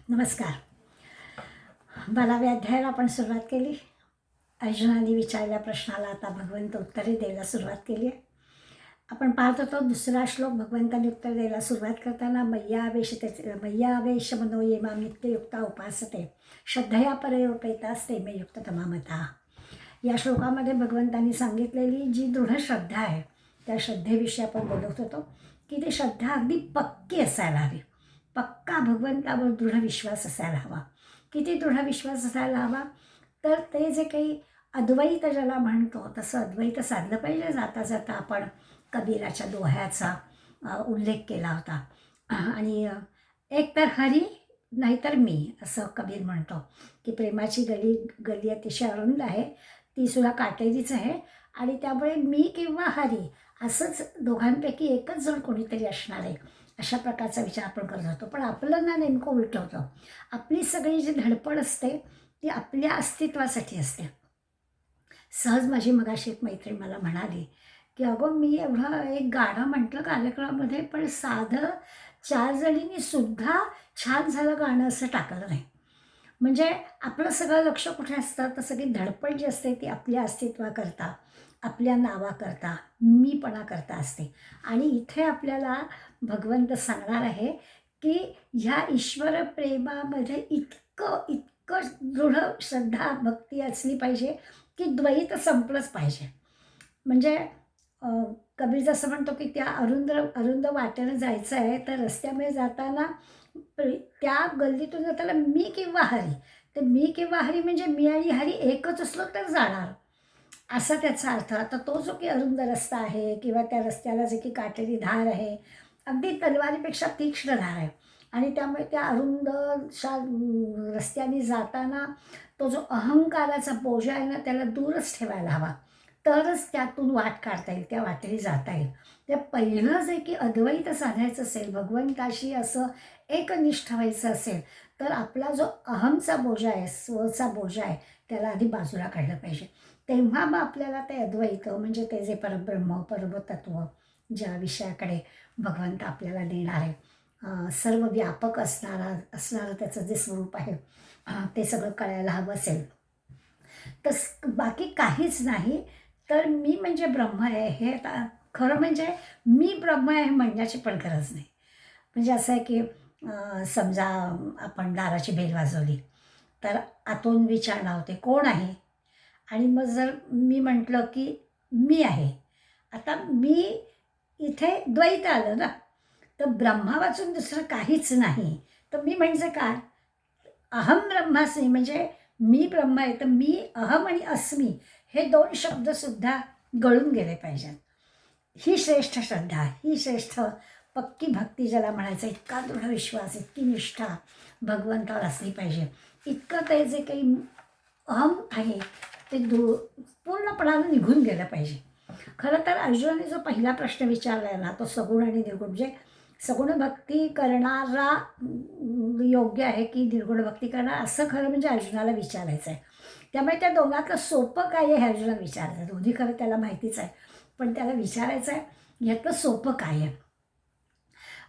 नमस्कार. 12व्या अध्यायाला आपण सुरुवात केली. अर्जुनाने विचारलेल्या प्रश्नाला आता भगवंत उत्तरे द्यायला सुरुवात केली आहे. आपण पाहत होतो दुसरा श्लोक भगवंतांनी उत्तर द्यायला सुरुवात करताना मय्यावेश मनो ये मां नित्ययुक्ता उपासते श्रद्धया परयोपेतास्ते मे युक्ततमा मता. या श्लोकामध्ये भगवंतांनी सांगितलेली जी दृढ श्रद्धा आहे त्या श्रद्धेविषयी आपण बोलत होतो की ती श्रद्धा अगदी पक्की असायला हवी. पक्का भगवंतावर दृढ विश्वास असायला हवा. किती दृढ विश्वास असायला हवा तर ते जे काही अद्वैत ज्याला म्हणतो तसं अद्वैत साधलं पाहिजे. जाता जाता आपण कबीराच्या दोह्याचा उल्लेख केला होता आणि एक तर हरी नाहीतर मी असं कबीर म्हणतो की प्रेमाची गली अतिशय अरुंद आहे, ती सुद्धा काटेरीच आहे आणि त्यामुळे मी किंवा हरी असंच दोघांपैकी एकच जण कोणीतरी असणार आहे अशा प्रकारचा विचार आपण करत होतो. पण आपलं ना नेमकं उलटं होतं. आपली सगळी जी धडपड असते ती आपल्या अस्तित्वासाठी असते. सहज माझी मगाशी एक मैत्रीण मला म्हणाली की अगं मी एवढं एक गाणं म्हटलं कार्यक्रमामध्ये पण साधं 4 जणींनी सुद्धा छान झालं गाणं असं टाकलं नाही. म्हणजे आपलं सगळं लक्ष कुठे असतं तर सगळी धडपड जी असते ती आपल्या अस्तित्वाकरता, आपल्या नावाकरता, मीपणा करता असते. आणि इथे आपल्याला भगवंत सांगणार आहे की ह्या ईश्वर प्रेमामध्ये इतकं इतकं दृढ श्रद्धा भक्ती असली पाहिजे की द्वैत संपलंच पाहिजे. म्हणजे कबीर जसं म्हणतो की त्या अरुंद अरुंद वाटेनं जायचं आहे तर रस्त्यामध्ये जाताना त्या गल्लीतून जाताना मी किंवा हरी, तर मी किंवा हरी म्हणजे मी आणि हरी एकच असलो तर जाणार असा त्याचा अर्थ. आता तो जो की अरुंद रस्ता आहे किंवा त्या रस्त्याला जे की काटेरी धार आहे, अगदी तलवारीपेक्षा तीक्ष्ण धार आहे आणि त्यामुळे त्या अरुंदशा रस्त्याने जाताना तो जो अहंकाराचा बोजा आहे ना त्याला दूरच ठेवायला हवा, तरच त्यातून वाट काढता येईल, त्या वाटेने जाता येईल. ते पहिलं जे की अद्वैत साधायचं असेल, भगवंताशी असं एकनिष्ठ व्हायचं असेल तर आपला जो अहमचा बोजा आहे, स्वचा बोजा आहे त्याला आधी बाजूला काढलं पाहिजे. तेव्हा मग आपल्याला ते अद्वैत म्हणजे ते जे परब्रह्म परमतत्व ज्या विषयाकडे भगवंत आपल्याला देणार आहे, सर्व व्यापक असणारं त्याचं जे स्वरूप आहे ते सगळं कळायला हवं असेल तर बाकी काहीच नाही. तर मी म्हणजे ब्रह्म आहे हे आता खरं म्हणजे मी ब्रह्म आहे म्हणण्याची पण गरज नाही. म्हणजे असं आहे की समजा आपण दाराची बेल वाजवली तर आतून विचारणा होते कोण आहे आणि मग जर मी म्हटलं की मी आहे, आता मी इथे द्वैत आलं ना, तर ब्रह्मा वाचून दुसरं काहीच नाही. तर मी म्हणजे काय, अहम ब्रह्मास्मी म्हणजे मी ब्रह्म आहे. तर मी अहम आणि अस्मी हे 2 शब्दसुद्धा गळून गेले पाहिजेत. ही श्रेष्ठ श्रद्धा, ही श्रेष्ठ पक्की भक्ती ज्याला म्हणायचं, इतका दृढ विश्वास, इतकी निष्ठा भगवंतावर असली पाहिजे. इतकं ते जे काही अहम आहे ते पूर्णपणानं निघून गेलं पाहिजे. खरं तर अर्जुनाने जो पहिला प्रश्न विचारला आहे ना तो सगुण आणि निर्गुण म्हणजे सगुण भक्ती करणारा योग्य आहे की निर्गुण भक्ती करणार असं खरं म्हणजे अर्जुनाला विचारायचं आहे. त्यामुळे त्या दोघातलं सोपं काय आहे हे अर्जुनाला विचारायचं. दोन्ही खरं त्याला माहितीच आहे पण त्याला विचारायचं आहे ह्यातलं सोपं काय आहे.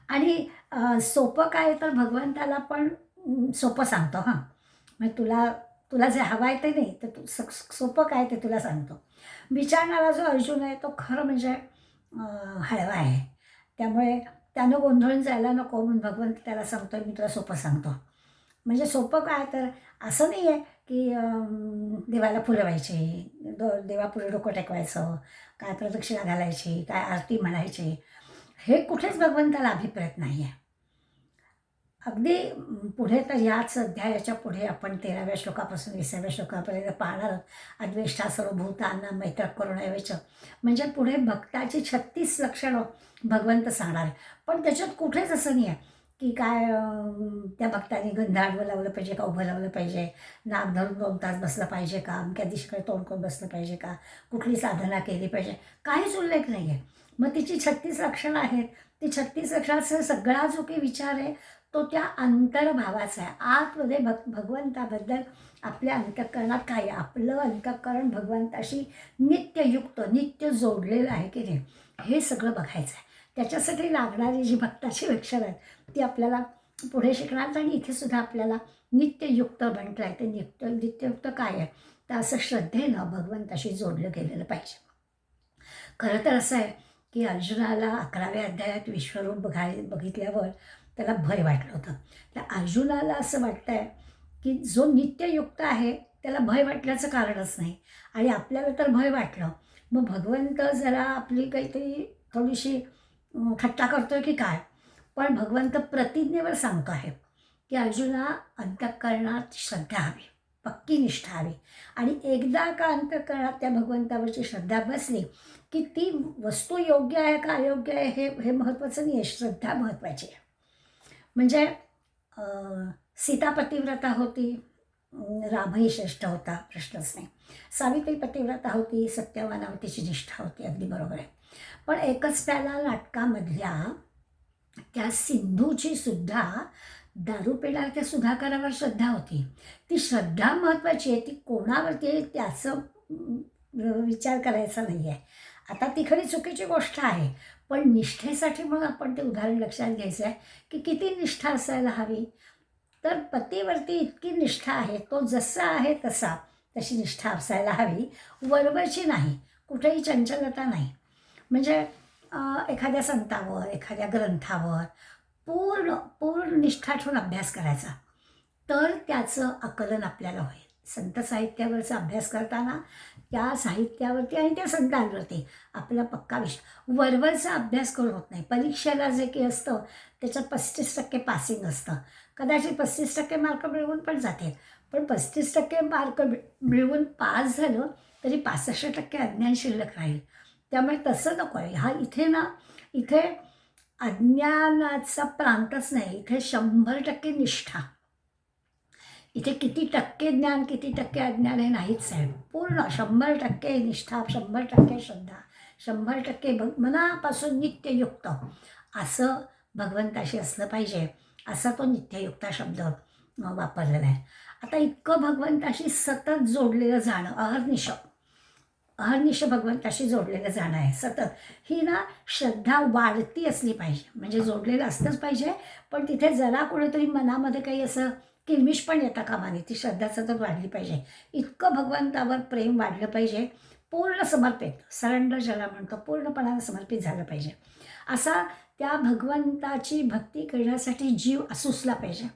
आणि सोपं काय तर भगवंताला पण सोपं सांगतो. हां मग तुला जे हवं आहे ते नाही तर तू सोपं काय ते तुला सांगतो. विचारणारा जो अर्जुन आहे तो खरं म्हणजे हळवा आहे. त्यामुळे त्यानं गोंधळून जायला नको म्हणून भगवंत त्याला सांगतो मी तुला सोपं सांगतो. म्हणजे सोपं काय तर असं नाही आहे की देवाला फुलं व्हायची, देवापुढे डोकं टेकवायचं, काय प्रदक्षिणा घालायची, काय आरती म्हणायची, हे कुठेच भगवंताला अभिप्रेत नाही आहे. अगदी पुढे तर याच अध्यायाच्या पुढे आपण 13व्या श्लोकापासून 20व्या श्लोकापर्यंत पाहणार आहोत. अद्वेष्टा सर्वभूतांना मैत्र करुणेवेच म्हणजे पुढे भक्ताची 36 लक्षणं भगवंत सांगणार आहे. पण त्याच्यात कुठेच असं नाही आहे की काय त्या भक्ताने गंध आडवं लावलं पाहिजे का उभं लावलं पाहिजे, नाक धरून 2 तास बसलं पाहिजे का, अमक्या दिशेकडे तोंड करून बसलं पाहिजे का, कुठली साधना केली पाहिजे, काहीच उल्लेख नाही आहे. मग तिची 36 लक्षणं आहेत. ती 36 लक्षणाचा सगळा जो काही विचार आहे तो त्या अंतर्भावाचा आहे. आतमध्ये भगवंताबद्दल आपल्या अंतःकरणात काय आहे, आपलं अंतःकरण भगवंताशी नित्ययुक्त नित्य जोडलेलं आहे की नाही हे सगळं बघायचं आहे. त्याच्यासाठी लागणारी जी भक्ताची लक्षणं आहेत ती आपल्याला पुढे शिकणार. आणि इथे सुद्धा आपल्याला नित्ययुक्त म्हटलं आहे. ते नित्ययुक्त काय आहे, तर असं श्रद्धेनं भगवंताशी जोडलं गेलेलं पाहिजे. खरं तर असं आहे की अर्जुनाला 11व्या अध्यायात विश्वरूप बघितल्यावर त्याला भय वाटलं होतं. तर अर्जुनाला असं वाटतं आहे की जो नित्ययुक्त आहे त्याला भय वाटल्याचं कारणच नाही, आणि आपल्याला तर भय वाटलं. मग भगवंत जरा आपली काहीतरी थोडीशी थट्टा करतोय की काय. पण भगवंत प्रतिज्ञेवर सांगतो आहे की अर्जुना, अंतःकरणात श्रद्धा हवी, पक्की निष्ठा हवी. आणि एकदा का अंतःकरणात त्या भगवंतावरची श्रद्धा बसली की ती वस्तू योग्य आहे का अयोग्य आहे हे महत्त्वाचं नाही आहे, श्रद्धा महत्त्वाची आहे. म्हणजे सीता पतिव्रता होती, रामही श्रेष्ठ होता, प्रश्नच नाही. सावित्री पतिव्रता होती, सत्यवानावर तिची निष्ठा होती, अगदी बरोबर आहे. पण एकच प्याला नाटकामधल्या त्या सिंधूची सुद्धा दारू पिणाऱ्या त्या सुधाकरावर श्रद्धा होती. ती श्रद्धा महत्त्वाची आहे, ती कोणावरती आहे त्याचं विचार करायचा नाही आहे. आता ती खरी चुकीची गोष्ट आहे, पण निष्ठेसाठी मग आपण ते उदाहरण लक्षात घ्यायचं आहे की किती निष्ठा असायला हवी. तर पतीवरती इतकी निष्ठा आहे, तो जसा आहे तशी निष्ठा असायला हवी, वरवरची नाही, कुठेही चंचलता नाही. म्हणजे एखाद्या संतावर, एखाद्या ग्रंथावर पूर्ण पूर्ण निष्ठा ठेवून अभ्यास करायचा, तर त्याचं आकलन आपल्याला होईल. संत साहित्यावरचा अभ्यास करताना त्या साहित्यावरती आणि त्या संतांवरती आपला पक्का विषय, वरवरचा अभ्यास करून होत नाही. परीक्षेला जे काही असतं त्याच्यात 35% पासिंग असतं. कदाचित 35% मार्क मिळवून पण जाते, पण 35% मार्क मिळवून पास झालं तरी 65% अज्ञान शिल्लक राहील. त्यामुळे तसं नको आहे. इथे अज्ञानाचा प्रांतच नाही, इथे 100% निष्ठा. इथे किती टक्के ज्ञान किती टक्के अज्ञान हे नाहीच आहे. पूर्ण 100% निष्ठा, 100% श्रद्धा, 100% मनापासून नित्ययुक्त असं भगवंताशी असलं पाहिजे. असा तो नित्ययुक्ता शब्द वापरलेला आहे. आता इतकं भगवंताशी सतत जोडलेलं जाणं, अहर्निश भगवंताशी जोडलेलं जाणं आहे सतत. ही ना श्रद्धा वाढती असली पाहिजे. म्हणजे जोडलेलं असतंच पाहिजे, पण तिथे जरा कुठेतरी मनामध्ये काही असं किलमिश पण येता कामा नये. ती श्रद्धा सतत वाढली पाहिजे. इतकं भगवंतावर प्रेम वाढलं पाहिजे, पूर्ण समर्पित, सरेंडर ज्याला म्हणतो, पूर्णपणानं समर्पित झालं पाहिजे. असा त्या भगवंताची भक्ती करण्यासाठी जीव असूसला पाहिजे.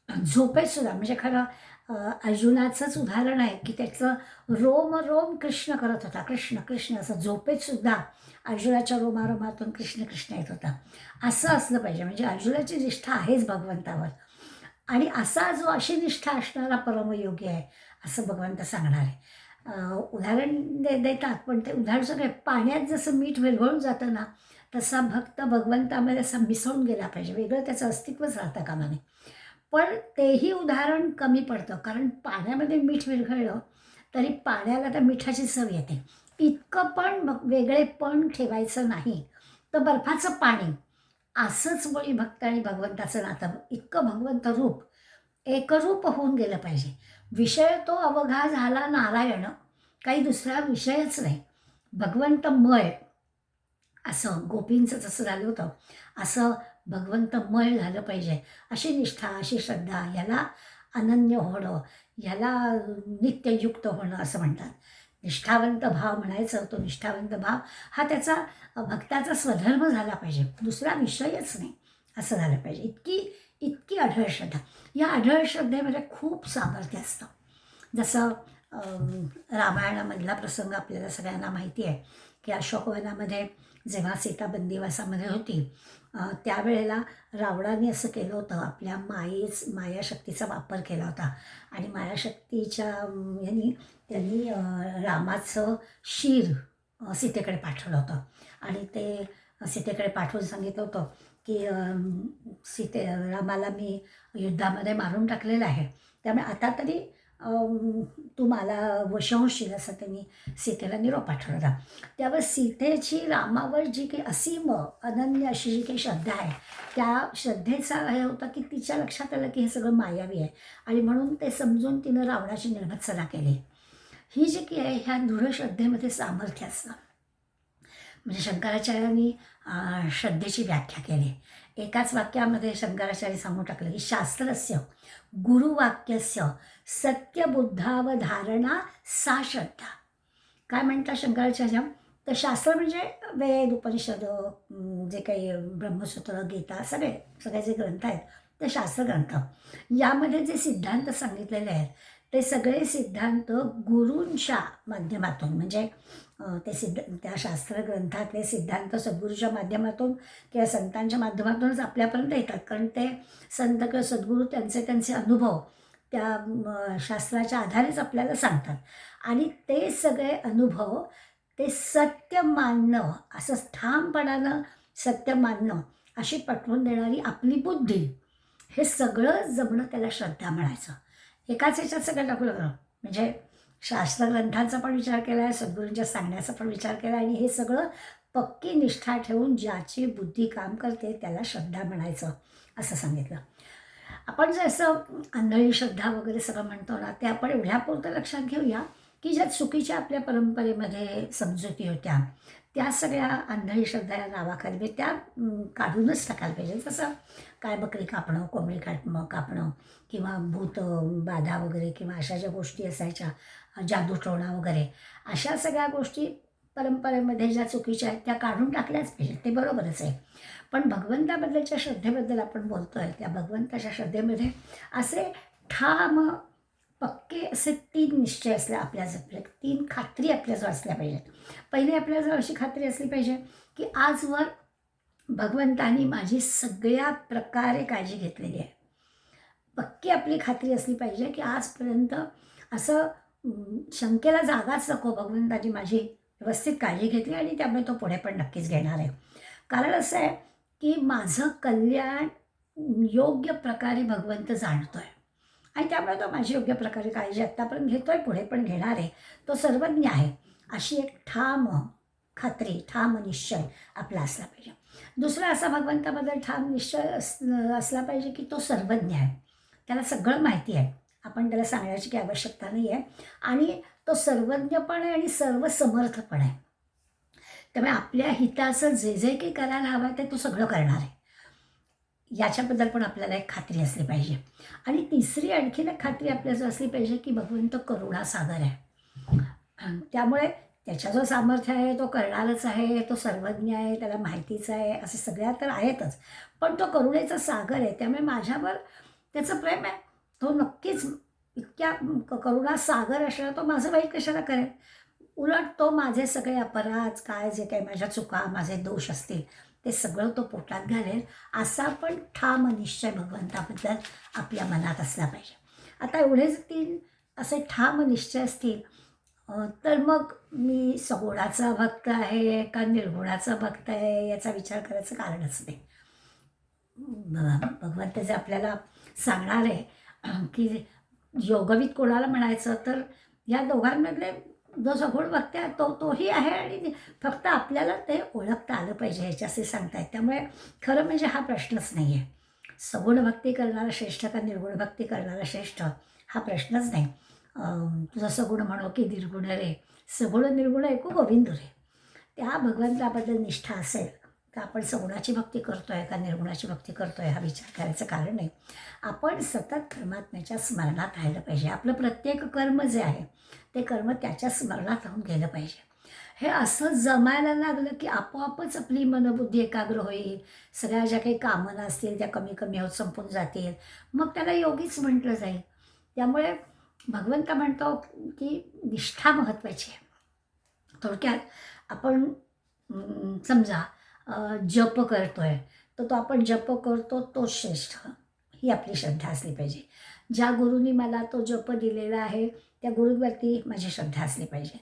झोपेतसुद्धा, म्हणजे खरं अर्जुनाचंच उदाहरण आहे की त्याचं रोम रोम कृष्ण करत होता, कृष्ण कृष्ण असं. झोपेतसुद्धा अर्जुनाच्या रोमारोमातून कृष्ण कृष्ण येत होता. असं असलं पाहिजे. म्हणजे अर्जुनाची निष्ठा आहेच भगवंतावर, आणि असा जो अशी निष्ठा असणारा परमयोगी आहे असं भगवंत सांगणार आहे. उदाहरण देतात, पण ते उदाहरण सगळं पाण्यात जसं मीठ विरघळून जातं ना, तसा भक्त भगवंतामध्ये असा मिसळून गेला पाहिजे, वेगळं त्याचं अस्तित्वच राहतं कामा नये. पण तेही उदाहरण कमी पडतं, कारण पाण्यामध्ये मीठ विरघळलं तरी पाण्याला त्या मिठाची चव येते. इतकं पण मग वेगळेपण ठेवायचं नाही. तर बर्फाचं पाणी असंच मुळी भक्त आणि भगवंताचं नातं, इतकं भगवंत रूप एकरूप होऊन गेलं पाहिजे. विषय तो अवघा झाला नारायण, काही दुसरा विषयच नाही, भगवंतमय. असं गोपींचं जसं झालं होतं असं भगवंतमय झालं पाहिजे. अशी निष्ठा, अशी श्रद्धा, ह्याला अनन्य होणं, ह्याला नित्ययुक्त होणं असं म्हणतात. निष्ठावंत भाव म्हणायचं, तो निष्ठावंत भाव हा त्याचा भक्ताचा स्वधर्म झाला पाहिजे, दुसरा विषयच नाही असं झालं पाहिजे. इतकी अढळ श्रद्धा. या अढळ श्रद्धेमध्ये खूप सामर्थ्य असतं. जसं रामायणामधला प्रसंग आपल्याला सगळ्यांना माहिती आहे की अशोकवनामध्ये जेव्हा सीता बंदिवासामध्ये होती, त्यावेळेला रावणाने असं केलं होतं, आपल्या मायाशक्तीचा वापर केला होता, आणि मायाशक्तीच्या त्यांनी रामाचं शिर सीतेकडे पाठवलं होतं, आणि ते सीतेकडे पाठवून सांगितलं होतं की रामाला मी युद्धामध्ये मारून टाकलेलं आहे, त्यामुळे आता तरी तू मला वश होशील, असं त्यांनी सीतेला निरोप पाठवला होता. त्यावर सीतेची रामावर जी काही असीम अनन्य अशी जी काही श्रद्धा आहे, त्या श्रद्धेचा हे होता की तिच्या लक्षात आलं की हे सगळं मायावी आहे, आणि म्हणून ते समजून तिनं रावणाची निर्भत्सना केली. ही जी काही आहे, ह्या दृढ श्रद्धेमध्ये सामर्थ्य असतं. म्हणजे शंकराचार्यांनी श्रद्धेची व्याख्या केली. एकाच वाक्यामध्ये शंकराचार्य सांगून टाकलं की शास्त्रस्य गुरुवाक्यस्य सत्यबुद्धावधारणा सा श्रद्धा. काय म्हणतात शंकराचार्य? तर शास्त्र म्हणजे वेद, उपनिषद, जे काही ब्रह्मसूत्र, गीता, सगळे जे ग्रंथ आहेत ते शास्त्रग्रंथ. यामध्ये जे सिद्धांत सांगितलेले आहेत ते सगळे सिद्धांत गुरूंच्या माध्यमातून, म्हणजे त्या शास्त्रग्रंथातले सिद्धांत सद्गुरूच्या माध्यमातून किंवा संतांच्या माध्यमातूनच आपल्यापर्यंत येतात. कारण ते संत किंवा सद्गुरू त्यांचे अनुभव त्या शास्त्राच्या आधारेच आपल्याला सांगतात. आणि ते सगळे अनुभव ते सत्य मानणं, असं ठामपणानं सत्य मानणं, अशी पटवून देणारी आपली बुद्धी, हे सगळं जमणं त्याला श्रद्धा म्हणायचं. एकाच ह्याच्यात सगळं टाकलं बरं. म्हणजे शास्त्रग्रंथांचा पण विचार केला आहे, सद्गुरूंच्या सांगण्याचा पण विचार केला आहे, आणि हे सगळं पक्की निष्ठा ठेवून ज्याची बुद्धी काम करते त्याला श्रद्धा म्हणायचं असं सांगितलं. आपण जसं आंधळी श्रद्धा वगैरे सगळं म्हणतो ना, ते आपण एवढ्यापुरतं लक्षात घेऊया की ज्या चुकीच्या आपल्या परंपरेमध्ये समजुती होत्या त्या सगळ्या आंधळी श्रद्धा या नावाखाली त्या काढूनच टाकायला पाहिजे. जसं काय बकरी कापणं, कोंबडी कापणं किंवा भूत बाधा वगैरे किंवा अशा ज्या गोष्टी असायच्या, जादूटोणा वगैरे, अशा सगळ्या गोष्टी परंपरेमध्ये ज्या चुकीच्या आहेत त्या काढून टाकल्याच पाहिजेत. ते बरोबरच आहे. पण भगवंताबद्दलच्या श्रद्धेबद्दल आपण बोलतो आहे, त्या भगवंताच्या श्रद्धेमध्ये असे ठाम पक्के असे 3 निश्चय असले आपल्याजवळ, 3 खात्री आपल्याजवळ असल्या पाहिजेत. पहिली आपल्याजवळ अशी खात्री असली पाहिजे की आजवर भगवंतानी माझी सगळ्या प्रकारे काळजी घेतलेली आहे. पक्की आपली खात्री असली पाहिजे की आजपर्यंत असं शंकेला जागाच नको, भगवंतानी माझी व्यवस्थित काळजी घेतली आणि त्यामुळे तो पुढे पण नक्कीच घेणार आहे. कारण असं आहे की माझं कल्याण योग्य प्रकारे भगवंत जाणतो आहे आणि त्यामुळे तो माझी योग्य प्रकारे काळजी आत्तापर्यंत घेतो आहे, पुढे पण घेणार आहे. तो सर्वज्ञ आहे, अशी एक ठाम खात्री, ठाम निश्चय आपला असला पाहिजे. दुसरा असा भगवंताबद्दल ठाम निश्चय असला पाहिजे की तो सर्वज्ञ आहे, त्याला सगळं माहिती आहे, आपण त्याला सांगण्याची काही आवश्यकता नाही आहे. आणि तो सर्वज्ञ पण आहे आणि सर्वसमर्थ पण आहे. त्यामुळे आपल्या हिताचं जे जे काही करायला हवं आहे ते तो सगळं करणार आहे, याच्याबद्दल पण आपल्याला एक खात्री असली पाहिजे. आणि तिसरी आणखीन एक खात्री आपल्याला असली पाहिजे की भगवंत करुणासागर आहे. त्यामुळे त्याच्या जो सामर्थ्य आहे तो करणारच आहे, तो सर्वज्ञ आहे, त्याला माहितीच आहे, असे सगळ्या तर आहेतच, पण तो करुणेचा सागर आहे. त्यामुळे माझ्यावर त्याचं प्रेम आहे. तो नक्कीच इतक्या करुणा सागर असणार, तो माझं वाईट कशाला करेल? उलट तो माझे सगळे अपराध, काय जे काही माझ्या चुका, माझे दोष असतील ते सगळं तो पोटात घालेल, असा पण ठाम निश्चय भगवंताबद्दल आपल्या मनात असला पाहिजे. आता एवढेच 3 असे ठाम निश्चय असतील तर मग मी सगुणाचा भक्त आहे का निर्गुणाचा भक्त आहे याचा विचार करायचं कारणच नाही. भगवंत जे आपल्याला सांगणार आहे की योगविद कोणाला म्हणायचं, तर या दोघांमधले जो सगुण भक्त आहे तोही आहे, आणि फक्त आपल्याला ते ओळखता आलं पाहिजे ह्याच्याशी सांगतायत. त्यामुळे खरं म्हणजे हा प्रश्नच नाही आहे, सगुण भक्ती करणारा श्रेष्ठ का निर्गुण भक्ती करणारा श्रेष्ठ, हा प्रश्नच नाही. तुझं सगुण म्हणो की निर्गुण रे, सगुण निर्गुण ऐकू गोविंद रे. त्या भगवंताबद्दल निष्ठा असेल तर आपण सगुणाची भक्ती करतो आहे का निर्गुणाची भक्ती करतो आहे हा विचार करायचं कारण नाही. आपण सतत परमात्म्याच्या स्मरणात राहिलं पाहिजे. आपलं प्रत्येक कर्म जे आहे ते कर्म त्याच्या स्मरणात राहून गेलं पाहिजे. हे असं जमायला लागलं की आपोआपच आपली मनबुद्धी एकाग्र होईल, सगळ्या ज्या काही कामना असतील त्या कमी कमी होत संपून जातील, मग त्याला योगीच म्हटलं जाईल. त्यामुळे भगवंत म्हणतो की निष्ठा महत्त्वाची आहे. थोडक्यात आपण समजा जप करतोय तर तो आपण जप करतो तो श्रेष्ठ, ही आपली श्रद्धा असली पाहिजे. ज्या गुरूंनी मला तो जप दिलेला आहे त्या गुरूंवरती माझी श्रद्धा असली पाहिजे.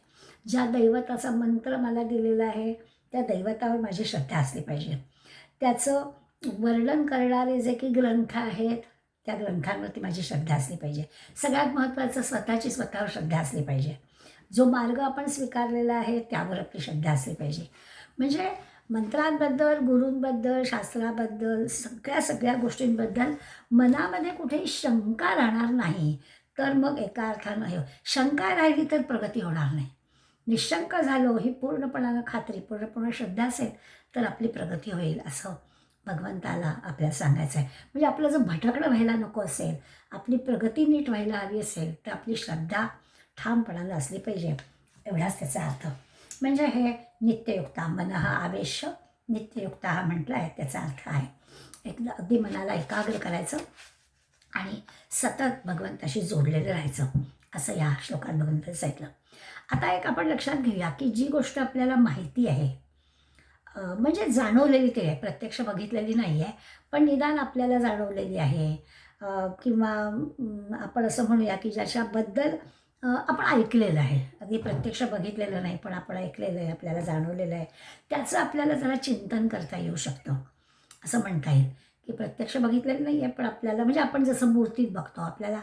ज्या दैवताचा मंत्र मला दिलेला आहे त्या दैवतावर माझी श्रद्धा असली पाहिजे. त्याचं वर्णन करणारे जे काही ग्रंथ आहेत त्या ग्रंथांवरती माझी श्रद्धा असली पाहिजे. सगळ्यात महत्त्वाचं स्वतःवर श्रद्धा असली पाहिजे. जो मार्ग आपण स्वीकारलेला आहे त्यावर आपली श्रद्धा असली पाहिजे. म्हणजे मंत्रांबद्दल, गुरूंबद्दल, शास्त्राबद्दल, सगळ्या गोष्टींबद्दल मनामध्ये कुठेही शंका राहणार नाही, तर मग एका अर्थानं शंका राहिली तर प्रगती होणार नाही. निशंक झालो, ही पूर्णपणानं खात्री, पूर्णपणे श्रद्धा असेल तर आपली प्रगती होईल, असं भगवंताला आपल्याला सांगायचं आहे. म्हणजे आपलं जर भटकणं व्हायला नको असेल, आपली प्रगती नीट व्हायला हवी असेल, तर आपली श्रद्धा ठामपणानं असली पाहिजे, एवढाच त्याचा अर्थ. म्हणजे हे नित्ययुक्ता मनः आवेश नित्ययुक्ता हा म्हटला आहे, त्याचा अर्थ आहे एकदा अगदी मनाला एकाग्र करायचं आणि सतत भगवंताशी जोडलेलं राहायचं, असं या श्लोकात भगवंताने सांगितलं. आता एक आपण लक्षात घेऊया की जी गोष्ट आपल्याला माहिती आहे, म्हणजे जाणवलेली ते आहे, प्रत्यक्ष बघितलेली नाही आहे, पण निदान आपल्याला जाणवलेली आहे, किंवा आपण असं म्हणूया की ज्याच्याबद्दल आपण ऐकलेलं आहे, अगदी प्रत्यक्ष बघितलेलं नाही पण आपण ऐकलेलं आहे, आपल्याला जाणवलेलं आहे, त्याचं आपल्याला जरा चिंतन करता येऊ शकतं, असं म्हणता येईल. की प्रत्यक्ष बघितलेलं नाही आहे पण आपल्याला, म्हणजे आपण जसं मूर्तीत बघतो, आपल्याला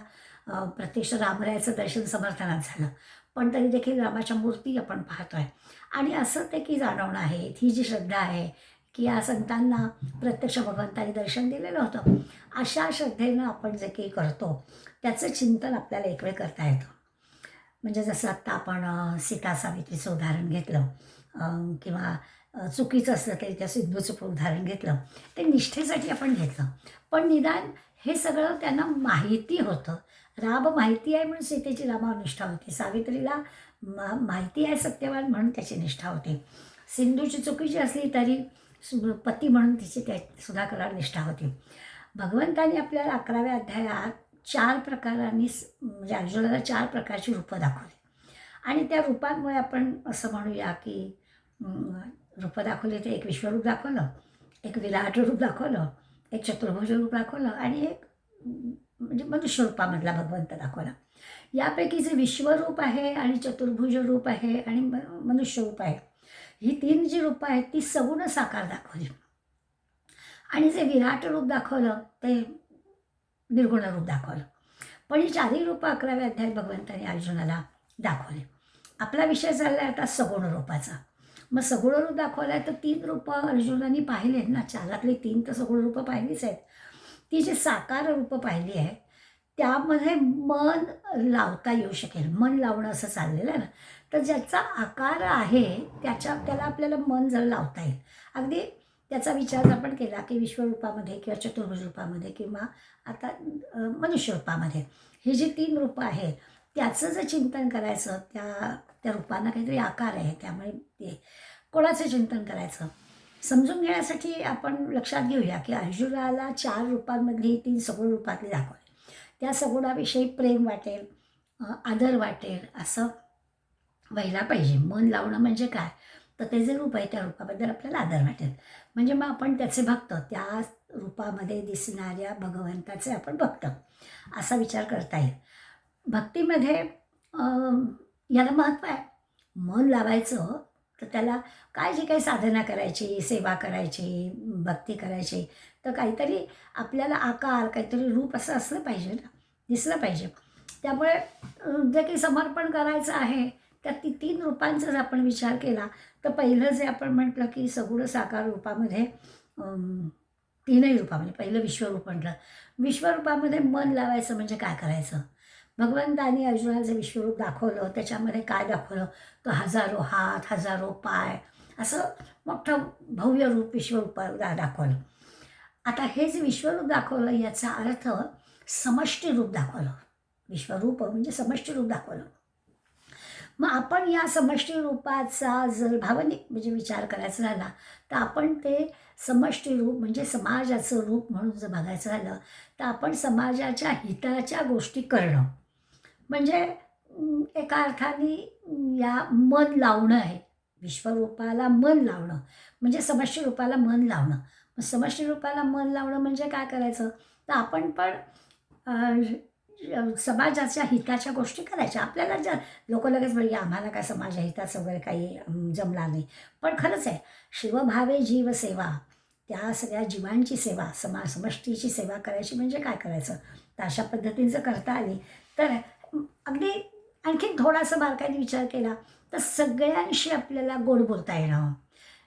प्रत्यक्ष रामरायाचं दर्शन समर्थनात झालं, पण तरी देखील रामाच्या मूर्ती आपण पाहतो आहे. आणि असं ते की जाणवणं आहे, ही जी श्रद्धा आहे की या संतांना प्रत्यक्ष भगवंताने दर्शन दिलेलं होतं, अशा श्रद्धेनं आपण जे काही करतो त्याचं चिंतन आपल्याला एक वेळ करता येतं. म्हणजे जसं आत्ता आपण सीता सावित्रीचं उदाहरण घेतलं, किंवा चुकीचं असलं तरी त्या सिंधूचं पण उदाहरण घेतलं, ते निष्ठेसाठी आपण घेतलं, पण निदान हे सगळं त्यांना माहिती होतं. राम माहिती आहे म्हणून सीतेची रामावर निष्ठा होती, सावित्रीला माहिती आहे सत्यवान म्हणून त्याची निष्ठा होती, सिंधूची चुकीची असली तरी पती म्हणून तिची त्या सुधाकरावर निष्ठा होती. भगवंतानी आपल्याला 11व्या अध्यायात 4 प्रकारांनी म्हणजे अर्जुनाला 4 प्रकारची रूपं दाखवली, आणि त्या रूपांमुळे आपण असं म्हणूया की रूपं दाखवली, ते एक विश्वरूप दाखवलं, एक विराट रूप दाखवलं, एक चतुर्भुज रूप दाखवलं, आणि एक म्हणजे मनुष्यरूपामधला भगवंत दाखवला. यापैकी जे विश्वरूप आहे आणि चतुर्भुज रूप आहे आणि मनुष्यरूप आहे, ही 3 जी रूपं आहेत ती सगुण साकार दाखवली, आणि जे विराट रूप दाखवलं ते निर्गुण रूप दाखवलं. पण ही 4ही रूपं 11व्या अध्यायात भगवंताने अर्जुनाला दाखवली. आपला विषय चालला आहे आता सगुण रूपाचा. मग सगुण रूप दाखवलं आहे तर 3 रूपं अर्जुनाने पाहिली आहेत ना, 4तली 3 तर सगुण रूपं पाहिलीच आहेत. ती जी साकार रूपं पाहिली आहेत त्यामध्ये मन लावता येऊ शकेल, मन लावणं असं चाललेलं आहे ना, तर ज्याचा आकार आहे त्याला आपल्याला मन जर लावता येईल. अगदी त्याचा विचार आपण केला की विश्वरूपामध्ये किंवा चतुर्भुज रूपामध्ये किंवा आता मनुष्य रूपामध्ये, ही जी 3 रूपं आहेत त्याचं जर चिंतन करायचं, त्या रूपांना काहीतरी आकार आहे, त्यामुळे ते कोणाचं चिंतन करायचं समजून घेण्यासाठी आपण लक्षात घेऊया की अर्जुनाला 4 रूपांमधली 3 सगुण रूपातली दाखवली. त्या सगुणाविषयी प्रेम वाटेल, आदर वाटेल असं व्हायला पाहिजे. मन लावणं म्हणजे काय, तर ते जे रूप आहे त्या रूपाबद्दल आपल्याला आदर वाटेल, म्हणजे मग आपण त्याचे भक्त, त्या रूपामध्ये दिसणाऱ्या भगवंताचे आपण भक्त असा विचार करता येईल. भक्तीमध्ये याला महत्त्व आहे. मन लावायचं तर त्याला काय जी काही साधना करायची, सेवा करायची, भक्ती करायची, तर काहीतरी आपल्याला आकार, काहीतरी रूप असं असलं पाहिजे ना, दिसलं पाहिजे. त्यामुळे जे काही समर्पण करायचं आहे त्यात ती 3 रूपांचा जर आपण विचार केला तर पहिलं जे आपण म्हटलं की सगुण साकार रूपामध्ये 3ही रूपामध्ये पहिलं विश्वरूप म्हटलं. विश्वरूपामध्ये मन लावायचं म्हणजे काय करायचं, भगवंतानी अर्जुनाला जे विश्वरूप दाखवलं त्याच्यामध्ये काय दाखवलं, तर हजारो हात, हजारो पाय, असं मोठं भव्य रूप विश्वरूप दाखवलं. आता हे जे विश्वरूप दाखवलं याचा अर्थ समष्टी रूप दाखवलं. विश्वरूप म्हणजे समष्टी रूप दाखवलं. मग आपण या समष्टी रूपाचा जर भावनिक म्हणजे विचार करायचा झाला तर आपण ते समष्टी रूप म्हणजे समाजाचं रूप म्हणून जर बघायचं झालं तर आपण समाजाच्या हिताच्या गोष्टी करणं म्हणजे एका अर्थाने या मन लावणं आहे. विश्वरूपाला मन लावणं म्हणजे समष्टी रूपाला मन लावणं. मग समष्टी रूपाला मन लावणं म्हणजे काय करायचं, तर आपण पण समाजाच्या हिताच्या गोष्टी करायच्या. आपल्याला ज्या लोक लगेच म्हणजे आम्हाला काय समाज हिताचं वगैरे काही जमणार नाही, पण खरंच आहे शिवभावे जीव सेवा, त्या सगळ्या जीवांची सेवा, समष्टीची सेवा करायची म्हणजे काय करायचं, तर अशा पद्धतीने जर करता आली तर अगदी आणखीन थोडासा बारकाईने विचार केला तर सगळ्यांशी आपल्याला गोड बोलता येणं,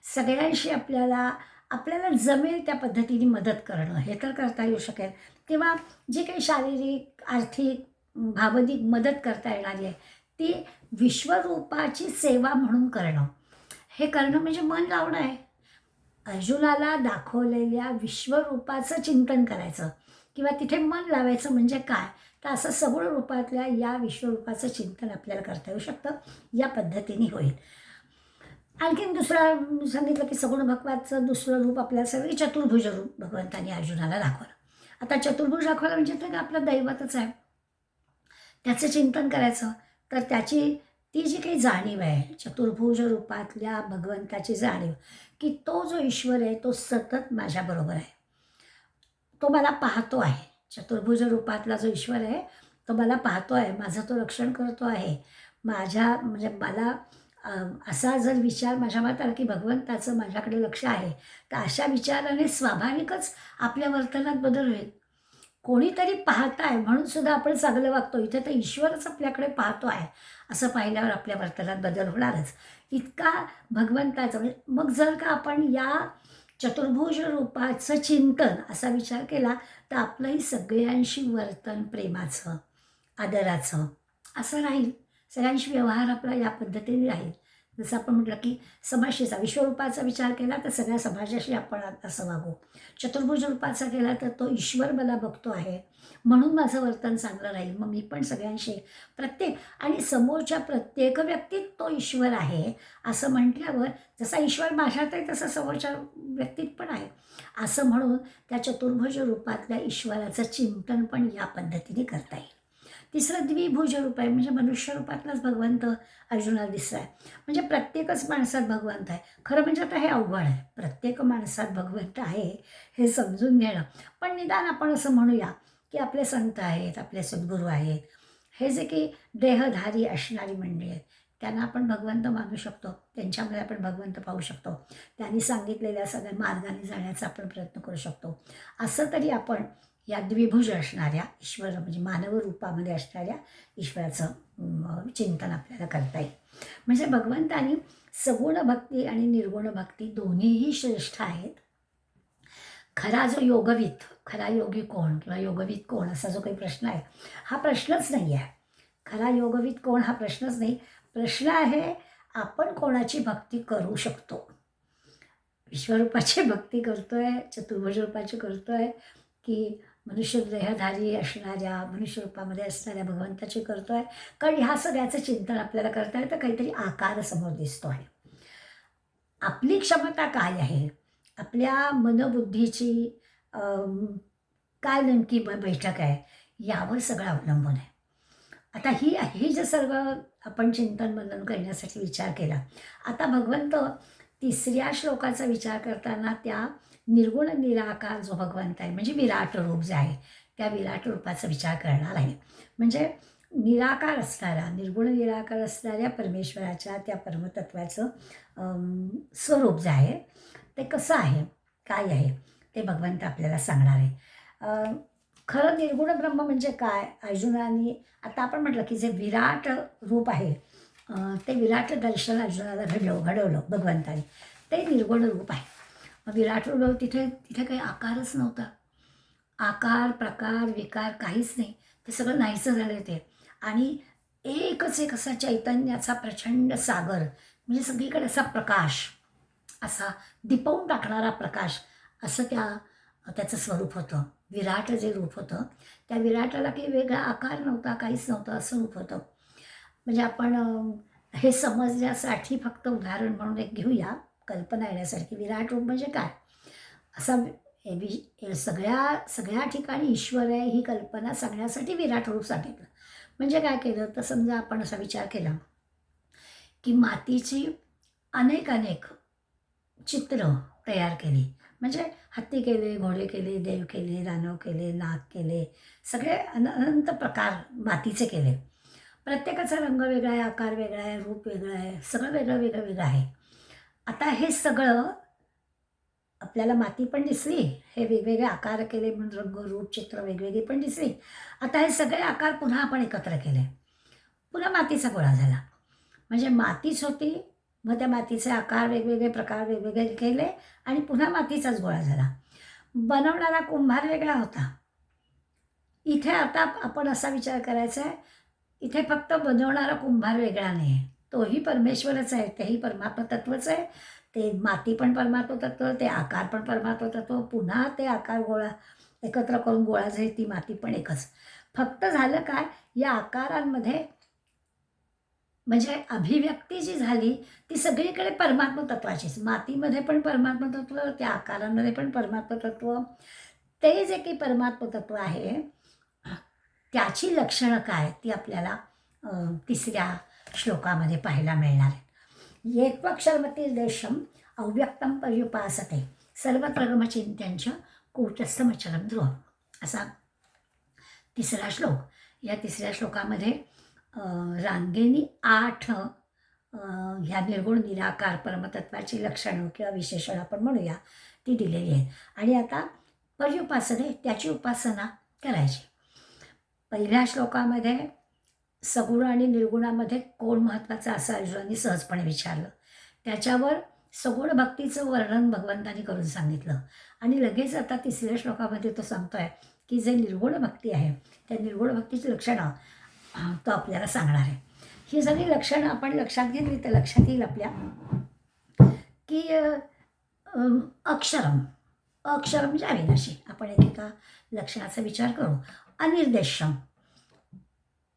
सगळ्यांशी आपल्याला जमेल त्या पद्धतीने मदत करणं हे तर करता येऊ शकेल, किंवा जी काही शारीरिक, आर्थिक, भावनिक मदत करता येणारी आहे ती विश्वरूपाची सेवा म्हणून करणं, हे करणं म्हणजे मन लावणं आहे. अर्जुनाला दाखवलेल्या विश्वरूपाचं चिंतन करायचं किंवा तिथे मन लावायचं म्हणजे काय, तर असं सगुण रूपातल्या या विश्वरूपाचं चिंतन आपल्याला करता येऊ शकतं. या पद्धतीने होईल. आणखीन दुसरं सांगितलं की सगुण भगवानचं दुसरं रूप आपल्याला सगळी चतुर्भुज रूप भगवंतानी अर्जुनाला दाखवलं. आता चतुर्भुज दाखवलं म्हणजे ते आपलं दैवतच आहे, त्याचं चिंतन करायचं. तर त्याची ती जी काही जाणीव आहे चतुर्भुज रूपातल्या भगवंताची जाणीव, की तो जो ईश्वर आहे तो सतत माझ्याबरोबर आहे, तो मला पाहतो आहे. चतुर्भुज रूपातला जो ईश्वर आहे तो मला पाहतो आहे, माझं तो रक्षण करतो आहे. माझ्या म्हणजे मला असा जर विचार माझ्या मनात आला की भगवंताचं माझ्याकडे लक्ष आहे, तर अशा विचाराने स्वाभाविकच आपल्या वर्तनात बदल होईल. कोणीतरी पाहत आहे म्हणून सुद्धा आपण चांगलं वागतो, इथे तर ईश्वरच आपल्याकडे पाहतो आहे असं पाहिल्यावर आपल्या वर्तनात बदल होणारच. इतका भगवंताचं म्हणजे मग जर का आपण या चतुर्भुज रूपाचं चिंतन असा विचार केला तर आपलंही सगळ्यांशी वर्तन प्रेमाचं, आदराचं असं राहील. सगळ्यांशी व्यवहार आपला या पद्धतीने राहील. जसं आपण म्हटलं की समाजाचा विश्वरूपाचा विचार केला तर सगळ्या समाजाशी आपण असं वागू. चतुर्भुज रूपाचा केला तर तो ईश्वर मला बघतो आहे म्हणून माझं वर्तन चांगलं राहील. मग मी पण सगळ्यांशी प्रत्येक आणि समोरच्या प्रत्येक व्यक्तीत तो ईश्वर आहे असं म्हटल्यावर जसा ईश्वर माझ्यात आहे तसा समोरच्या व्यक्तीत पण आहे असं म्हणून त्या चतुर्भुज रूपातल्या ईश्वराचं चिंतन पण या पद्धतीने करता येईल. तिसरं द्विभुज रूप आहे म्हणजे मनुष्य रूपातलाच भगवंत अर्जुनाला दिसला आहे. म्हणजे प्रत्येकच माणसात भगवंत आहे. खरं म्हणजे आता हे अवघड आहे, प्रत्येक माणसात भगवंत आहे हे समजून घेणं. पण निदान आपण असं म्हणूया की आपले संत आहेत, आपले सद्गुरू आहेत, हे जे की देहधारी असणारी मंडळी आहेत त्यांना आपण भगवंत मानू शकतो, त्यांच्यामध्ये आपण भगवंत पाहू शकतो. त्यांनी सांगितलेल्या सगळ्या मार्गाने जाण्याचा आपण प्रयत्न करू शकतो. असं तरी आपण या द्विभुज असणाऱ्या ईश्वर म्हणजे मानव रूपामध्ये असणाऱ्या ईश्वराचं चिंतन आपल्याला करता येईल. म्हणजे भगवंतानी सगुण भक्ती आणि निर्गुण भक्ती दोन्हीही श्रेष्ठ आहेत. खरा जो योगवित, खरा योगी कोण किंवा योगवित कोण असा जो काही प्रश्न आहे हा प्रश्नच नाही आहे. खरा योगवित कोण हा प्रश्नच नाही. प्रश्न आहे आपण कोणाची भक्ती करू शकतो. विश्वरूपाची भक्ती करतोय, चतुर्भुज रूपाची करतोय की मनुष्य देहधारी असणाऱ्या मनुष्य रूपामध्ये असणाऱ्या भगवंताची करतोय. कारण ह्या सगळ्याचं चिंतन आपल्याला करता येतं, काहीतरी आकार समोर दिसतो आहे. आपली क्षमता काय आहे, आपल्या मनबुद्धीची काय नेमकी बैठक आहे यावर सगळं अवलंबून आहे. आता ही जे सर्व आपण चिंतन मनन करण्यासाठी विचार केला. आता भगवंत तिसऱ्या श्लोकाचा विचार करताना त्या निर्गुण निराकार जो भगवंत आहे म्हणजे विराट रूप जे आहे त्या विराट रूपाचा विचार करणार आहे. म्हणजे निराकार असणारा निर्गुण निराकार असणाऱ्या परमेश्वराच्या त्या परमतत्वाचं स्वरूप जे आहे ते कसं आहे, काय आहे ते भगवंत आपल्याला सांगणार आहे. खरं निर्गुण ब्रह्म म्हणजे काय अर्जुनाने आता आपण म्हटलं की जे विराट रूप आहे ते विराट दर्शन अर्जुनाला घडवलं भगवंताने, ते निर्गुण रूप आहे. विराट रूप तिथे काही आकारच नव्हता. आकार प्रकार विकार काहीच नाही, ते सगळं नाहीसं झालं ते. आणि एकच एक असा चैतन्याचा प्रचंड सागर म्हणजे सगळीकडे असा प्रकाश, असा दिपवून टाकणारा प्रकाश असं त्याचं स्वरूप होतं. विराट जे रूप होतं त्या विराटाला काही वेगळा आकार नव्हता, काहीच नव्हतं, असं रूप होतं. म्हणजे आपण हे समजण्यासाठी फक्त उदाहरण म्हणून एक घेऊया कल्पना येण्यासारखी. विराट रूप म्हणजे काय असा सगळ्या ठिकाणी ईश्वर आहे ही कल्पना सांगण्यासाठी विराट रूप सांगितलं. म्हणजे काय केलं तर समजा आपण असा विचार केला की मातीची अनेक चित्र तयार केली. म्हणजे हत्ती केले, घोडे केले, देव केले, दानव केले, नाग केले, सगळे अनंत प्रकार मातीचे केले. प्रत्येकाचा रंग वेगळा आहे, आकार वेगळा आहे, रूप वेगळं आहे, सगळं वेगळं आहे. आता हे सगळं आपल्याला माती पण दिसली, हे वेगवेगळे आकार केले म्हणून रंग रूप चित्र वेगवेगळी पण दिसली. आता हे सगळे आकार पुन्हा आपण एकत्र केले, पुन्हा मातीचा गोळा झाला. म्हणजे मातीच होती, मग त्या मातीचे आकार वेगवेगळे प्रकार वेगवेगळे केले आणि पुन्हा मातीचाच गोळा झाला. बनवणारा कुंभार वेगळा होता. इथे आता आपण असा विचार करायचा आहे, इथे फक्त बनवणारा कुंभार वेगळा नाही आहे, तोही परमेश्वरच आहे, तेही परमात्मा तत्वच आहे, ते माती पण परमात्म तत्व, ते आकार पण परमात्म तत्व, पुन्हा ते आकार गोळा एकत्र करून गोळा झाली ती माती पण एकच. फक्त झालं काय, या आकारांमध्ये म्हणजे अभिव्यक्ती जी झाली ती सगळीकडे परमात्म तत्वाचीच. मातीमध्ये पण परमात्म तत्व, त्या आकारांमध्ये पण परमात्म तत्व. ते जे काही परमात्म तत्व आहे त्याची लक्षणं काय ती आपल्याला तिसऱ्या श्लोकामध्ये पाहायला मिळणार आहे. येत्वक्षरमतिर्देशम अव्यक्तम पर्युपासते सर्वत्रगमचिंत्यांच कूटस्थमचलम ध्रुवम, असा तिसरा श्लोक. या तिसऱ्या श्लोकामध्ये रांगेनी 8 ह्या निर्गुण निराकार परमतत्वाची लक्षणं किंवा विशेषण आपण म्हणूया ती दिलेली आहेत. आणि आता पर्युपासने त्याची उपासना करायची. पहिल्या श्लोकामध्ये सगुण आणि निर्गुणामध्ये कोण महत्त्वाचं असं अर्जुनाने सहजपणे विचारलं. त्याच्यावर सगुण भक्तीचं वर्णन भगवंतांनी करून सांगितलं. आणि लगेच आता तिसऱ्या श्लोकामध्ये तो सांगतोय की जे निर्गुण भक्ती आहे त्या निर्गुण भक्तीची लक्षणं तो आपल्याला सांगणार आहे. ही सगळी लक्षणं आपण लक्षात घेतली तर लक्षात येईल आपल्या की अक्षरम म्हणजे अविनाशी. आपण एकेका लक्षणाचा विचार करू. अनिर्देशम,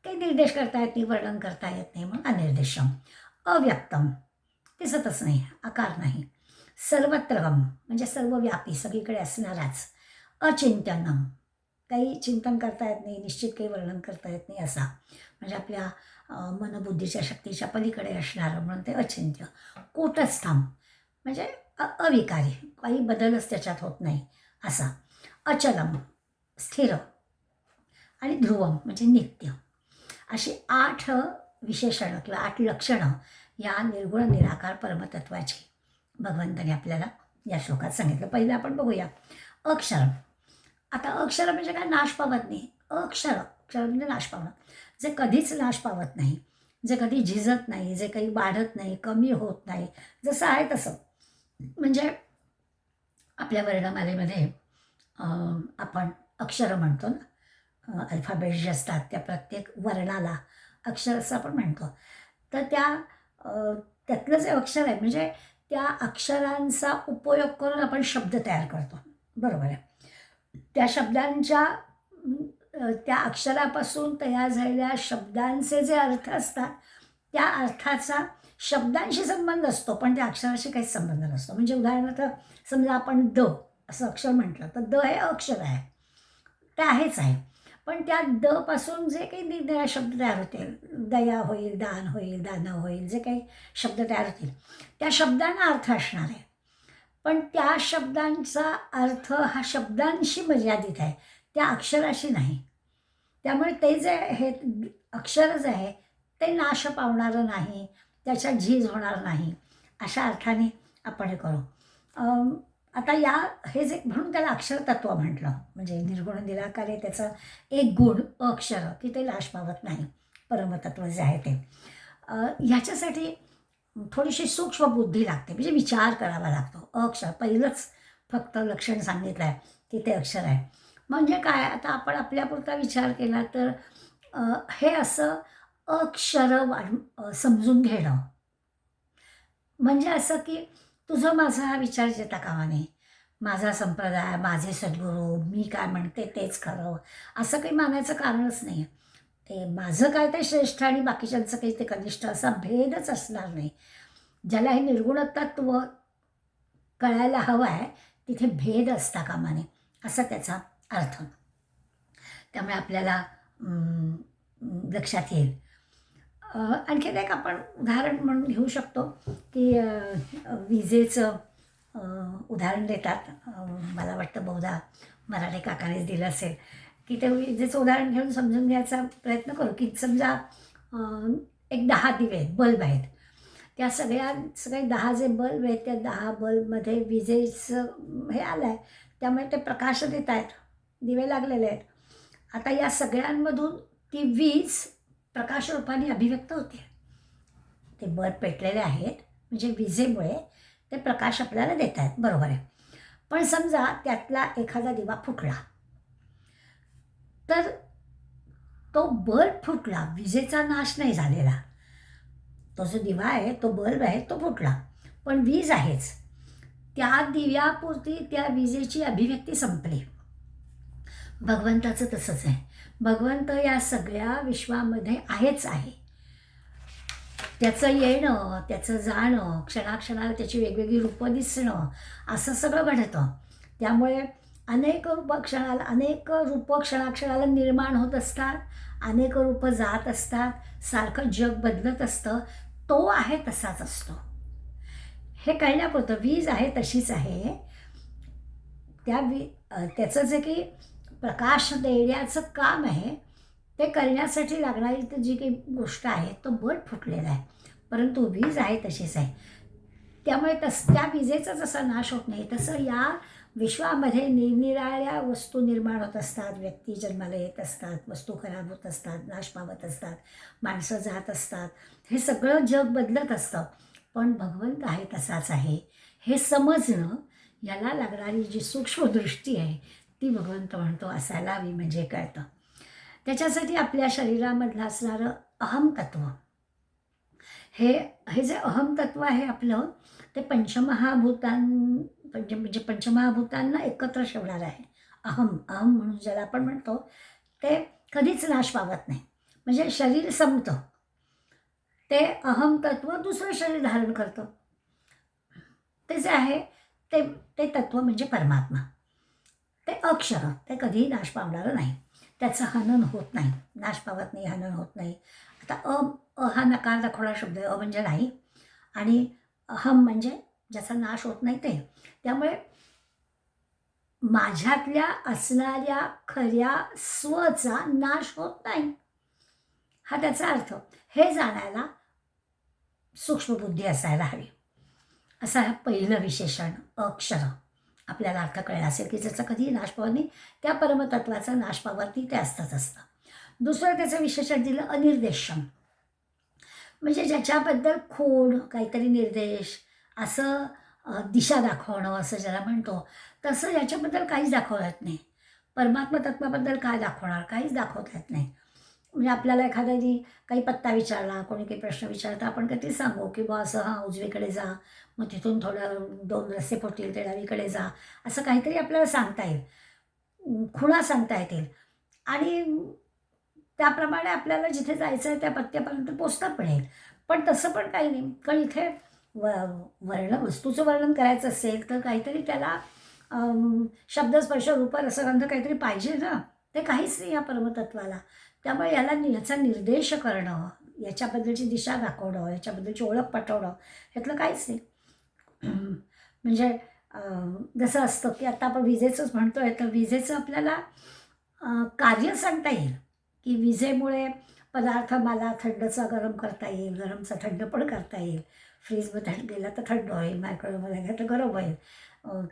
काही निर्देश करता येत नाही, वर्णन करता येत नाही, मग अनिर्देशम. अव्यक्तम, दिसतच नाही, आकार नाही. सर्वत्रगम म्हणजे सर्वव्यापी, सगळीकडे असणाराच. अचिंतनम, काही चिंतन करता येत नाही, निश्चित काही वर्णन करता येत नाही असा, म्हणजे आपल्या मनबुद्धीच्या शक्तीच्या पलीकडे असणारं, म्हणून ते अचिंत्य. कूटस्थम म्हणजे अविकारी, काही बदलच त्याच्यात होत नाही असा. अचलम स्थिर. आणि ध्रुवम म्हणजे नित्य. अशी 8 विशेषणं किंवा 8 लक्षणं या निर्गुण निराकार परमतत्वाची भगवंताने आपल्याला या श्लोकात सांगितलं. पहिलं आपण बघूया अक्षर. आता अक्षर म्हणजे काय, नाश पावत नाही. अक्षर म्हणजे नाश पावणं, जे कधीच नाश पावत नाही, जे कधी झिजत नाही, जे काही वाढत नाही, कमी होत नाही, जसं आहे तसं. म्हणजे आपल्या वर्णमालेमध्ये आपण अक्षरं म्हणतो ना, अल्फाबेट जे असतात त्या प्रत्येक वर्णाला अक्षर असं आपण म्हणतो. तर त्यातलं जे अक्षर आहे म्हणजे त्या अक्षरांचा उपयोग करून आपण शब्द तयार करतो, बरोबर आहे. त्या शब्दांच्या त्या अक्षरापासून तयार झालेल्या शब्दांचे जे अर्थ असतात त्या अर्थाचा शब्दांशी संबंध असतो, पण त्या अक्षराशी काहीच संबंध नसतो. म्हणजे उदाहरणार्थ समजा आपण द असं अक्षर म्हटलं तर द हे अक्षर आहे, ते आहेच आहे, पण त्या द पासून जे काही निरनिराळे शब्द तयार होतील, दया होईल, दान होईल, दानव होईल, जे काही शब्द तयार होतील त्या शब्दांना अर्थ असणार आहे, पण त्या शब्दांचा अर्थ हा शब्दांशी मर्यादित आहे, त्या अक्षराशी नाही. त्यामुळे ते जे हे अक्षर जे आहे ते नाश पावणारं नाही, त्याच्यात झीज होणार नाही, अशा अर्थाने आपण हे करू. आता हे जे म्हणून त्याला अक्षरतत्व म्हटलं, म्हणजे निर्गुण निराकार आहे त्याचा एक गुण अक्षर की ते नाश पावत नाही, परमतत्व जे आहे ते. ह्याच्यासाठी थोडीशी सूक्ष्म बुद्धी लागते, म्हणजे विचार करावा लागतो. अक्षर पहिलंच फक्त लक्षण सांगितलं आहे की ते अक्षर आहे म्हणजे काय. आता आपण आपल्यापुरता विचार केला तर हे असं अक्षर समजून घेणं म्हणजे असं की तुझं माझा हा विचार येता कामा नये, माझा संप्रदाय, माझे सद्गुरू, मी काय म्हणते तेच खरं, असं काही मानायचं कारणच नाही. ते माझं काय ते श्रेष्ठ आणि बाकीच्यांचं काही ते कनिष्ठ असा भेदच असणार नाही. ज्याला हे निर्गुणतत्व कळायला हवं आहे तिथे भेद असता कामा नये असा त्याचा अर्थ. त्यामुळे आपल्याला लक्षात येईल. आणखीन एक आपण उदाहरण म्हणून घेऊ शकतो की विजेचं उदाहरण देतात. मला वाटतं बहुधा मराठी काकानेच दिलं असेल की ते विजेचं उदाहरण घेऊन समजून घ्यायचा प्रयत्न करू. की समजा एक 10 दिवे आहेत, बल्ब आहेत, त्या सगळे 10 जे बल्ब आहेत त्या 10 बल्बमध्ये विजेचं हे आलं आहे, त्यामुळे ते प्रकाश देत आहेत, दिवे लागलेले आहेत. आता या सगळ्यांमधून ती वीज प्रकाशरूपाने अभिव्यक्त होते. ते बल्ब पेटलेले आहेत म्हणजे विजेमुळे ते प्रकाश आपल्याला देत आहेत, बरोबर आहे. पण समजा त्यातला एखादा दिवा फुटला तर तो बल्ब फुटला, विजेचा नाश नाही झालेला. तो जो दिवा आहे, तो बल्ब आहे, तो फुटला, पण वीज आहेच. त्या दिव्यापुरती त्या विजेची अभिव्यक्ती संपली. भगवंताचं तसंच आहे. भगवंत या सगळ्या विश्वामध्ये आहेच आहे. त्याचं येणं, त्याचं जाणं, क्षणाक्षणाला त्याची वेगवेगळी रूपं दिसणं, असं सगळं घडतं. त्यामुळे अनेक रूपं क्षणाक्षणाला निर्माण होत असतात, अनेक रूपं जात असतात, सारखं जग बदलत असतं. तो आहे तसाच असतो. हे कळण्यापुरतं वीज आहे तशीच आहे. त्याचं जे की प्रकाश देण्याचं काम आहे, ते करण्यासाठी लागणारी ती जी काही गोष्ट आहे, तो बल्ब फुटलेला आहे. परंतु वीज आहे तशीच आहे. त्यामुळे त्या विजेचा जसा नाश होत नाही, तसं या विश्वामध्ये निरनिराळ्या वस्तू निर्माण होत असतात, व्यक्ती जन्माला येत असतात, वस्तू खराब होत असतात, नाश पावत असतात, माणसं जात असतात. हे सगळं जग बदलत असतं. पण भगवंत आहे तसाच आहे हे समजणं, याला लागणारी जी सूक्ष्म दृष्टी आहे, ती भगवंत म्हणतो असायला हवी, म्हणजे कळतं. त्याच्यासाठी आपल्या शरीरामधलं असणारं अहमतत्व, हे जे अहमतत्व आहे आपलं, ते म्हणजे पंचमहाभूतांना एकत्र ठेवणारं आहे. अहम म्हणून ज्याला आपण म्हणतो, ते कधीच नाश पावत नाही. म्हणजे शरीर संपतं, ते अहमतत्व दुसरं शरीर धारण करतं. ते जे आहे ते तत्व म्हणजे परमात्मा. ते अक्षर, ते कधीही नाश पावणारं नाही. त्याचं हनन होत नाही, नाश पावत नाही, हनन होत नाही. आता हा नकार दाखवणारा शब्द आहे. म्हणजे नाही, आणि अहम म्हणजे ज्याचा नाश होत नाही ते. त्यामुळे माझ्यातल्या असणाऱ्या खऱ्या स्वचा नाश होत नाही, हा त्याचा अर्थ. हे जाणायला सूक्ष्मबुद्धी असायला हवी. असं हा पहिलं विशेषण अक्षर आपल्याला अर्थ कळला असेल की ज्याचा कधीही नाश पावत नाही, त्या परमतत्वाचा नाश पावत नाही, ते असतंच असतं. दुसरं त्याचं विशेषण दिलं अनिर्देशम. म्हणजे ज्याच्याबद्दल खोड, काहीतरी निर्देश, असं दिशा दाखवणं असं ज्याला म्हणतो, तसं याच्याबद्दल काहीच दाखवता येत नाही. परमात्मा तत्वाबद्दल काय दाखवणार, काहीच दाखवता येत नाही. म्हणजे आपल्याला एखाद्याने काही पत्ता विचारला, कोणी काही प्रश्न विचारता, आपण कधी सांगू की बा असं हां उजवीकडे जा, मग तिथून थोडं 2 रस्ते फुटतील ते डावीकडे जा, असं काहीतरी आपल्याला सांगता येईल, खुणा सांगता येतील, आणि त्याप्रमाणे आपल्याला जिथे जायचं आहे त्या पत्त्यापर्यंत पोचता पण येईल. पण तसं पण काही नाही, कारण इथे वस्तूचं वर्णन करायचं असेल तर काहीतरी त्याला शब्द, स्पर्श, रूप, रसगंध काहीतरी पाहिजे ना. ते काहीच नाही या परमतत्वाला. त्यामुळे याचा निर्देश करणं, याच्याबद्दलची दिशा दाखवणं, याच्याबद्दलची ओळख पटवणं, ह्यातलं काहीच नाही. म्हणजे जसं असतं की आता आपण विजेचंच म्हणतोय, तर विजेचं आपल्याला कार्य सांगता येईल की विजेमुळे पदार्थ मला थंडचा गरम करता येईल, गरमचा थंड पण करता येईल, फ्रीजमध्ये गेला तर थंड होईल, मायक्रोवेव्हमध्ये गेलं तर गरम होईल,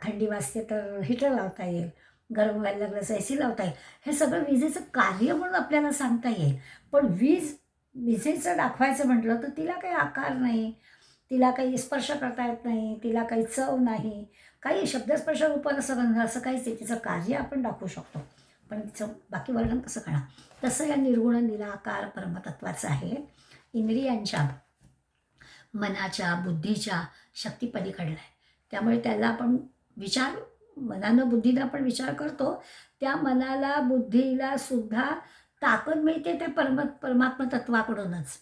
थंडी वाजते तर हीटर लावता येईल, गरम व्हायला लागलं तर AC लावता येईल. हे सगळं विजेचं कार्य म्हणून आपल्याला सांगता येईल. पण विजेचं दाखवायचं म्हटलं तर तिला काही आकार नाही, तिला काही स्पर्श करता येत नाही, तिला काही चव नाही, काही शब्दस्पर्श, रूप, रसगंध असं काहीच नाही. तिचं कार्य आपण दाखवू शकतो, पण तिचं बाकी वर्णन कसं करणार. तसं या निर्गुण निराकार परमतत्वाचं आहे. इंद्रियांच्या, मनाच्या, बुद्धीच्या शक्तीपलीकडलं आहे. त्यामुळे त्याला आपण मनानं बुद्धीनं आपण विचार करतो, त्या मनाला बुद्धीला सुद्धा ताकद मिळते त्या परमात्मा तत्वाकडूनच.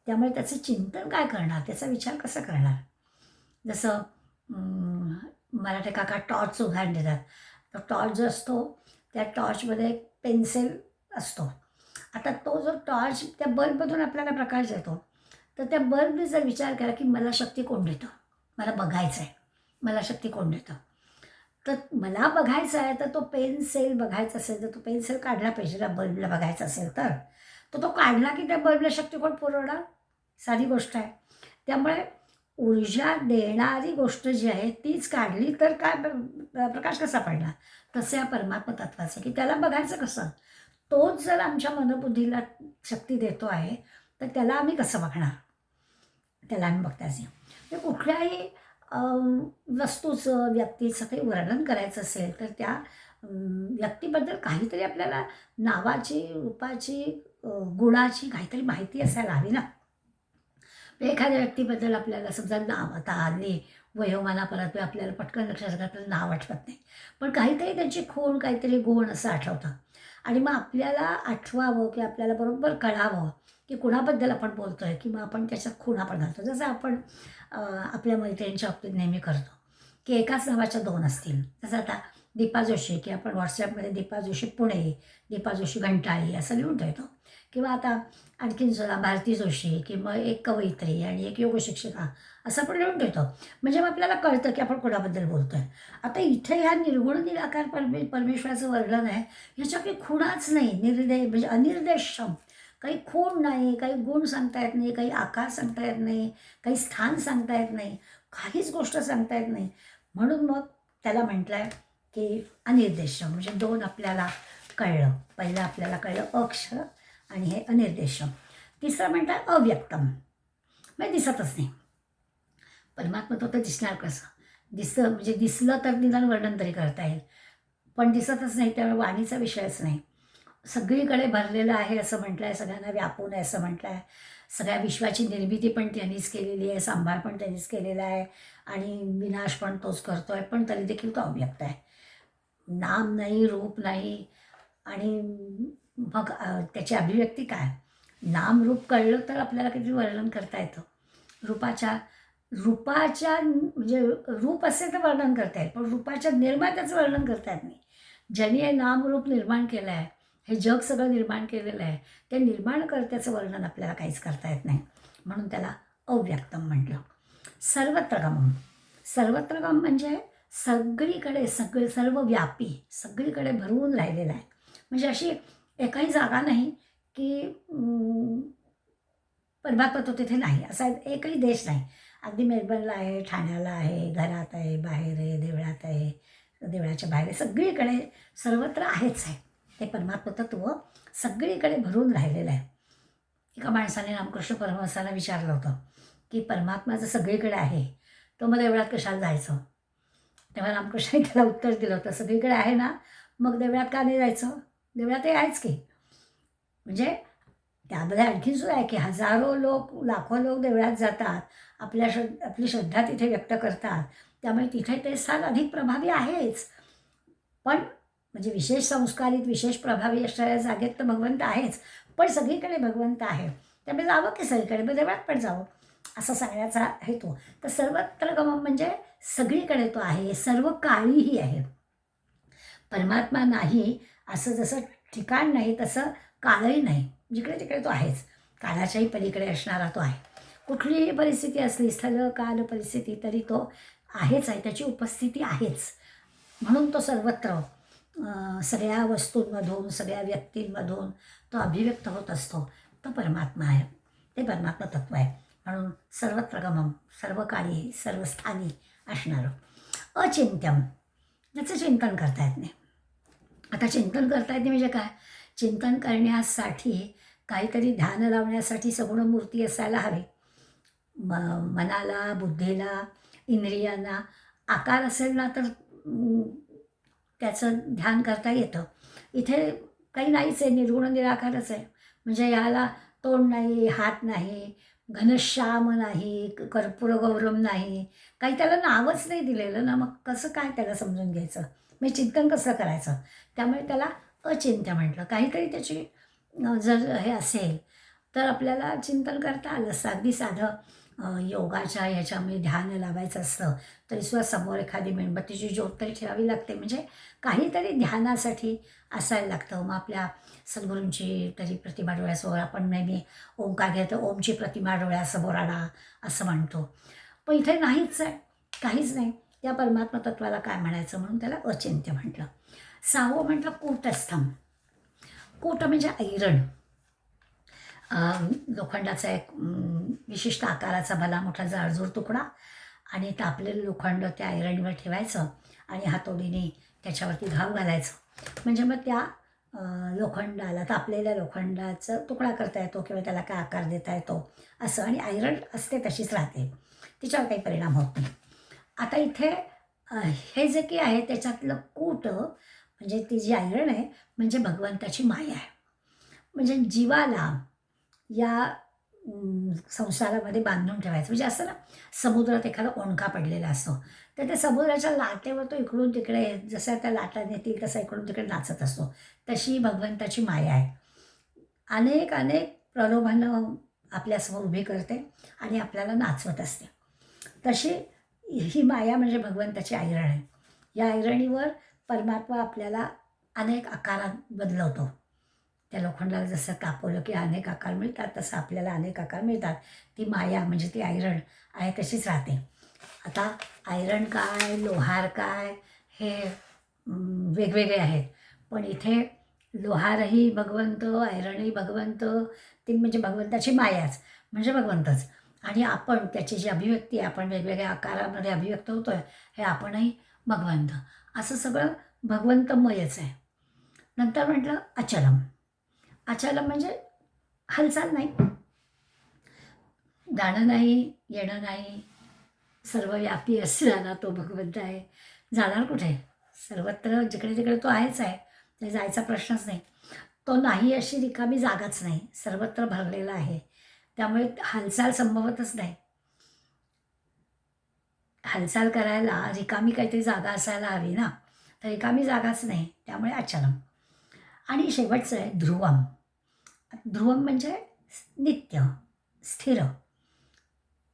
त्यामुळे त्याचं चिंतन काय करणार, त्याचा विचार कसा करणार. जसं मराठी काका टॉर्च उदाहरण देतात. तर टॉर्च जो असतो, त्या टॉर्चमध्ये एक पेन्सिल असतो. आता तो जो टॉर्च, त्या बल्बमधून आपल्याला प्रकाश देतो, तर त्या बल्बने जर विचार केला की मला शक्ती कोण देतं, मला बघायचं आहे, मला शक्ती कोण देतं, तर मला बघायचं आहे, तर तो पेन्सिल बघायचा असेल तर तो पेन्सिल काढला पाहिजे ना. बल्बला बघायचं असेल तर तो काढला की त्या बल्बला शक्ती कोण पुरवणार, साधी गोष्ट आहे. त्यामुळे ऊर्जा देणारी गोष्ट जी आहे तीच काढली तर काय प्रकाश कसा पडला. तसं या परमात्मा तत्वाचं की त्याला बघायचं कसं. तोच जर आमच्या मनबुद्धीला शक्ती देतो आहे, तर त्याला आम्ही कसं बघणार, त्याला आम्ही बघताच नाही. म्हणजे कुठल्याही वस्तूचं, व्यक्तीचं काही वर्णन करायचं असेल तर त्या व्यक्तीबद्दल काहीतरी आपल्याला नावाची, रूपाची, गुणाची काहीतरी माहिती असायला हवी ना. एखाद्या व्यक्तीबद्दल आपल्याला समजा नाव आता आली वयोमानापर्यंत आपल्याला पटकन लक्षात घातलं नाव आठवत नाही, पण काहीतरी त्यांची खूण काहीतरी गुण असं आठवतं आणि मग आपल्याला आठवावं की आपल्याला बरोबर कळावं की कुणाबद्दल आपण बोलतो आहे, किंवा आपण त्याच्यात खुणा पण घालतो. जसं आपण आपल्या मैत्रिणींच्या बाबतीत नेहमी करतो की एकाच नावाच्या दोन असतील. जसं आता दीपा जोशी, की आपण व्हॉट्सॲपमध्ये दीपा जोशी पुणे, दीपा जोशी घंटाळी असं लिहून ठेवतो. किंवा आता आणखीन सुद्धा भारती जोशी, किंवा एक कवयित्री आणि एक योगशिक्षिका असं आपण लिहून ठेवतो. म्हणजे मग आपल्याला कळतं की आपण कोणाबद्दल बोलतो आहे. आता इथे ह्या निर्गुण निराकार परमेश्वराचं वर्णन आहे. ह्याच्या काही खुणाच नाही, म्हणजे अनिर्देशम. काही खूण नाही, काही गुण सांगता येत नाही, काही आकार सांगता येत नाही, काही स्थान सांगता येत नाही, काहीच गोष्ट सांगता येत नाही. म्हणून मग त्याला म्हटलं आहे की अनिर्देशम, म्हणजे दोन आपल्याला कळलं. पहिलं आपल्याला कळलं अक्षर आणि हे अनिर्देशम. तिसरं म्हणतात अव्यक्तम, म्हणजे दिसतच नाही. परमात्मा तो तर दिसणार कसं? म्हणजे दिसलं तर निदान वर्णन तरी करता येईल, पण दिसतच नाही, त्यामुळे वाणीचा विषयच नाही. सगळीकडे भरलेलं आहे असं म्हटलं आहे, सगळ्यांना व्यापून आहे असं म्हटलं आहे. सगळ्या विश्वाची निर्मिती पण त्यांनीच केलेली आहे, सांभाळ पण त्यांनीच केलेला आहे आणि विनाश पण तोच करतो आहे, पण तरी देखील तो अव्यक्त आहे. नाम नाही, रूप नाही, आणि मग त्याची अभिव्यक्ती काय? नाम रूप कळलं तर आपल्याला किती वर्णन करता येतं. रूपाच्या रूपाच्या म्हणजे रूप असेल तर वर्णन करता येईल, पण रूपाच्या निर्मात्याचं वर्णन करता येत नाही. ज्यांनी हे नामरूप निर्माण केलं आहे, हे जग सगळं निर्माण केलेलं आहे, त्या निर्माणकर्त्याचं वर्णन आपल्याला काहीच करता येत नाही. म्हणून त्याला अव्यक्तम म्हटलं. सर्वत्रगमम. सर्वत्रगम म्हणजे सगळीकडे सर्व व्यापी, सगळीकडे भरवून राहिलेला आहे. म्हणजे अशी एकही जागा नाही की परमात्मा तो तिथे नाही, असा एकही देश नाही. अगदी मेलबर्नला आहे, ठाण्याला आहे, घरात आहे, बाहेर आहे, देवळात आहे, देवळाच्या बाहेर आहे, सगळीकडे सर्वत्र आहेच आहे. ते परमात्मा तत्व सगळीकडे भरून राहिलेलं आहे. एका माणसाने रामकृष्ण परमहंसाला विचारलं होतं की परमात्मा जर सगळीकडे आहे तो मग देवळात कशाला जायचं? तेव्हा रामकृष्णाने त्याला उत्तर दिलं होतं, सगळीकडे आहे ना, मग देवळात का नाही जायचं? देवळातही आहेच की. म्हणजे त्यामध्ये आणखीन सुद्धा आहे की हजारो लोक, लाखो लोक देवळात जातात, आपली श्रद्धा तिथे व्यक्त करतात, त्यामुळे तिथे ते स्थान अधिक प्रभावी आहेच. पण म्हणजे विशेष संस्कारित, विशेष प्रभावी असणाऱ्या जागेत तर भगवंत आहेच, पण सगळीकडे भगवंत आहे, त्यामुळे जावं की सगळीकडे, मग देवळात पण जावं, असा सांगण्याचा हेतू. तर सर्वत्र गमन म्हणजे सगळीकडे तो आहे, सर्व काळीही आहे. परमात्मा नाही असं जसं ठिकाण नाही तसं काळही नाही, जिकडे तिकडे तो आहेच. काळाच्याही पलीकडे असणारा तो आहे. कुठलीही परिस्थिती असली, स्थल काल परिस्थिती, तरी तो आहेच आहे, त्याची उपस्थिती आहेच. म्हणून तो सर्वत्र सगळ्या वस्तूंमधून, सगळ्या व्यक्तींमधून तो अभिव्यक्त होत असतो. तो परमात्मा आहे, ते परमात्मा तत्व आहे. म्हणून सर्वत्र गमम, सर्व काळी, सर्व स्थानी असणारं. अचिंत्यम, ज्याचं चिंतन करता येत नाही. आता चिंतन करता येते म्हणजे काय? चिंतन करण्यासाठी काहीतरी ध्यान लावण्यासाठी सगुण मूर्ती असायला हवी. मनाला, बुद्धीला, इंद्रियांना आकार असेल ना तर त्याचं ध्यान करता येतं. इथे काही नाहीच आहे, निर्गुण निराकारच आहे. म्हणजे याला तोंड नाही, हात नाही, घनश्याम नाही, कर्पूर गौरम नाही, काही त्याला नावच नाही दिलेलं ना, मग कसं काय त्याला समजून घ्यायचं? म्हणजे चिंतन कसं करायचं? त्यामुळे त्याला अचिंत्य म्हटलं. काहीतरी त्याची जर हे असेल तर आपल्याला चिंतन करता आलं असतं. अगदी साधं योगाच्या ह्याच्यामध्ये ध्यान लावायचं असतं तरीसुद्धा समोर एखादी मेणबत्तीची ज्योत तरी ठेवावी लागते. म्हणजे काहीतरी ध्यानासाठी असायला लागतं. मग आपल्या सद्गुरूंची तरी प्रतिमा डोळ्यासमोर, आपण नेहमी ओंकार घेतो, ओमची प्रतिमा डोळ्यासमोर आणा असं म्हणतो, पण इथे नाहीच आहे, काहीच नाही. त्या परमात्मा तत्वाला काय म्हणायचं? म्हणून त्याला अचिंत्य म्हटलं. 6वं म्हटलं कूटस्थम. कूट म्हणजे ऐरण. लोखंडाचा एक विशिष्ट आकाराचा भला मोठा जाडजूड तुकडा, आणि तापलेलं लोखंड त्या ऐरणीवर ठेवायचं आणि हातोडीने त्याच्यावरती घाव घालायचं. म्हणजे मग त्या लोखंडाला, तापलेल्या लोखंडाचा तुकडा करता येतो किंवा त्याला काय आकार देता येतो असं. आणि ऐरण असते तशीच राहते, तिच्यावर काही परिणाम होत नाही. आता इथे हे जे काही आहे त्याच्यातलं कूट म्हणजे ती जी ऐरण आहे म्हणजे भगवंताची माया आहे. म्हणजे जीवाला या संसारामध्ये बांधून ठेवायचं. म्हणजे असं ना, समुद्रात एखादा ओंडका पडलेला असतो, तर त्या समुद्राच्या लाटेवर तो इकडून तिकडे, जसं त्या लाटा नेतील तसा इकडून तिकडे नाचत असतो. तशी भगवंताची माया आहे. अनेक अनेक प्रलोभनं आपल्यासमोर उभी करते आणि आपल्याला नाचवत असते. तशी ही माया म्हणजे भगवंताची ऐरण आहे. या ऐरणीवर परमात्मा आपल्याला अनेक आकारात बदलवतो. त्या लोखंडाला जसं कापवलं की अनेक आकार मिळतात, तसं आपल्याला अनेक आकार मिळतात. ती माया म्हणजे ती ऐरण आहे तशीच राहते. आता ऐरण काय, लोहार काय, हे वेगवेगळे आहेत. पण इथे लोहारही भगवंत, ऐरणही भगवंत, ती म्हणजे भगवंताची मायाच म्हणजे भगवंतच. आणि आपण त्याची जी अभिव्यक्ती आहे, आपण वेगवेगळ्या आकारामध्ये अभिव्यक्त होतो आहे, हे आपणही भगवंत. असं सगळं भगवंतमयच आहे. नंतर म्हटलं अचलम. अचलम म्हणजे हालचाल नाही, जाणं नाही, येणं नाही, सर्वव्यापी असणारा तो भगवंत आहे. जाणार कुठे? सर्वत्र जिकडे तिकडे तो आहेच आहे, ते जायचा प्रश्नच नाही. तो नाही अशी रिकामी जागाच नाही, सर्वत्र भरलेला आहे. त्यामुळे हालचाल संभवतच नाही. हालचाल करायला रिकामी काहीतरी जागा असायला हवी ना, तर रिकामी जागाच नाही, त्यामुळे अचलम. आणि शेवटचं आहे ध्रुवम. ध्रुवम म्हणजे नित्य, स्थिर,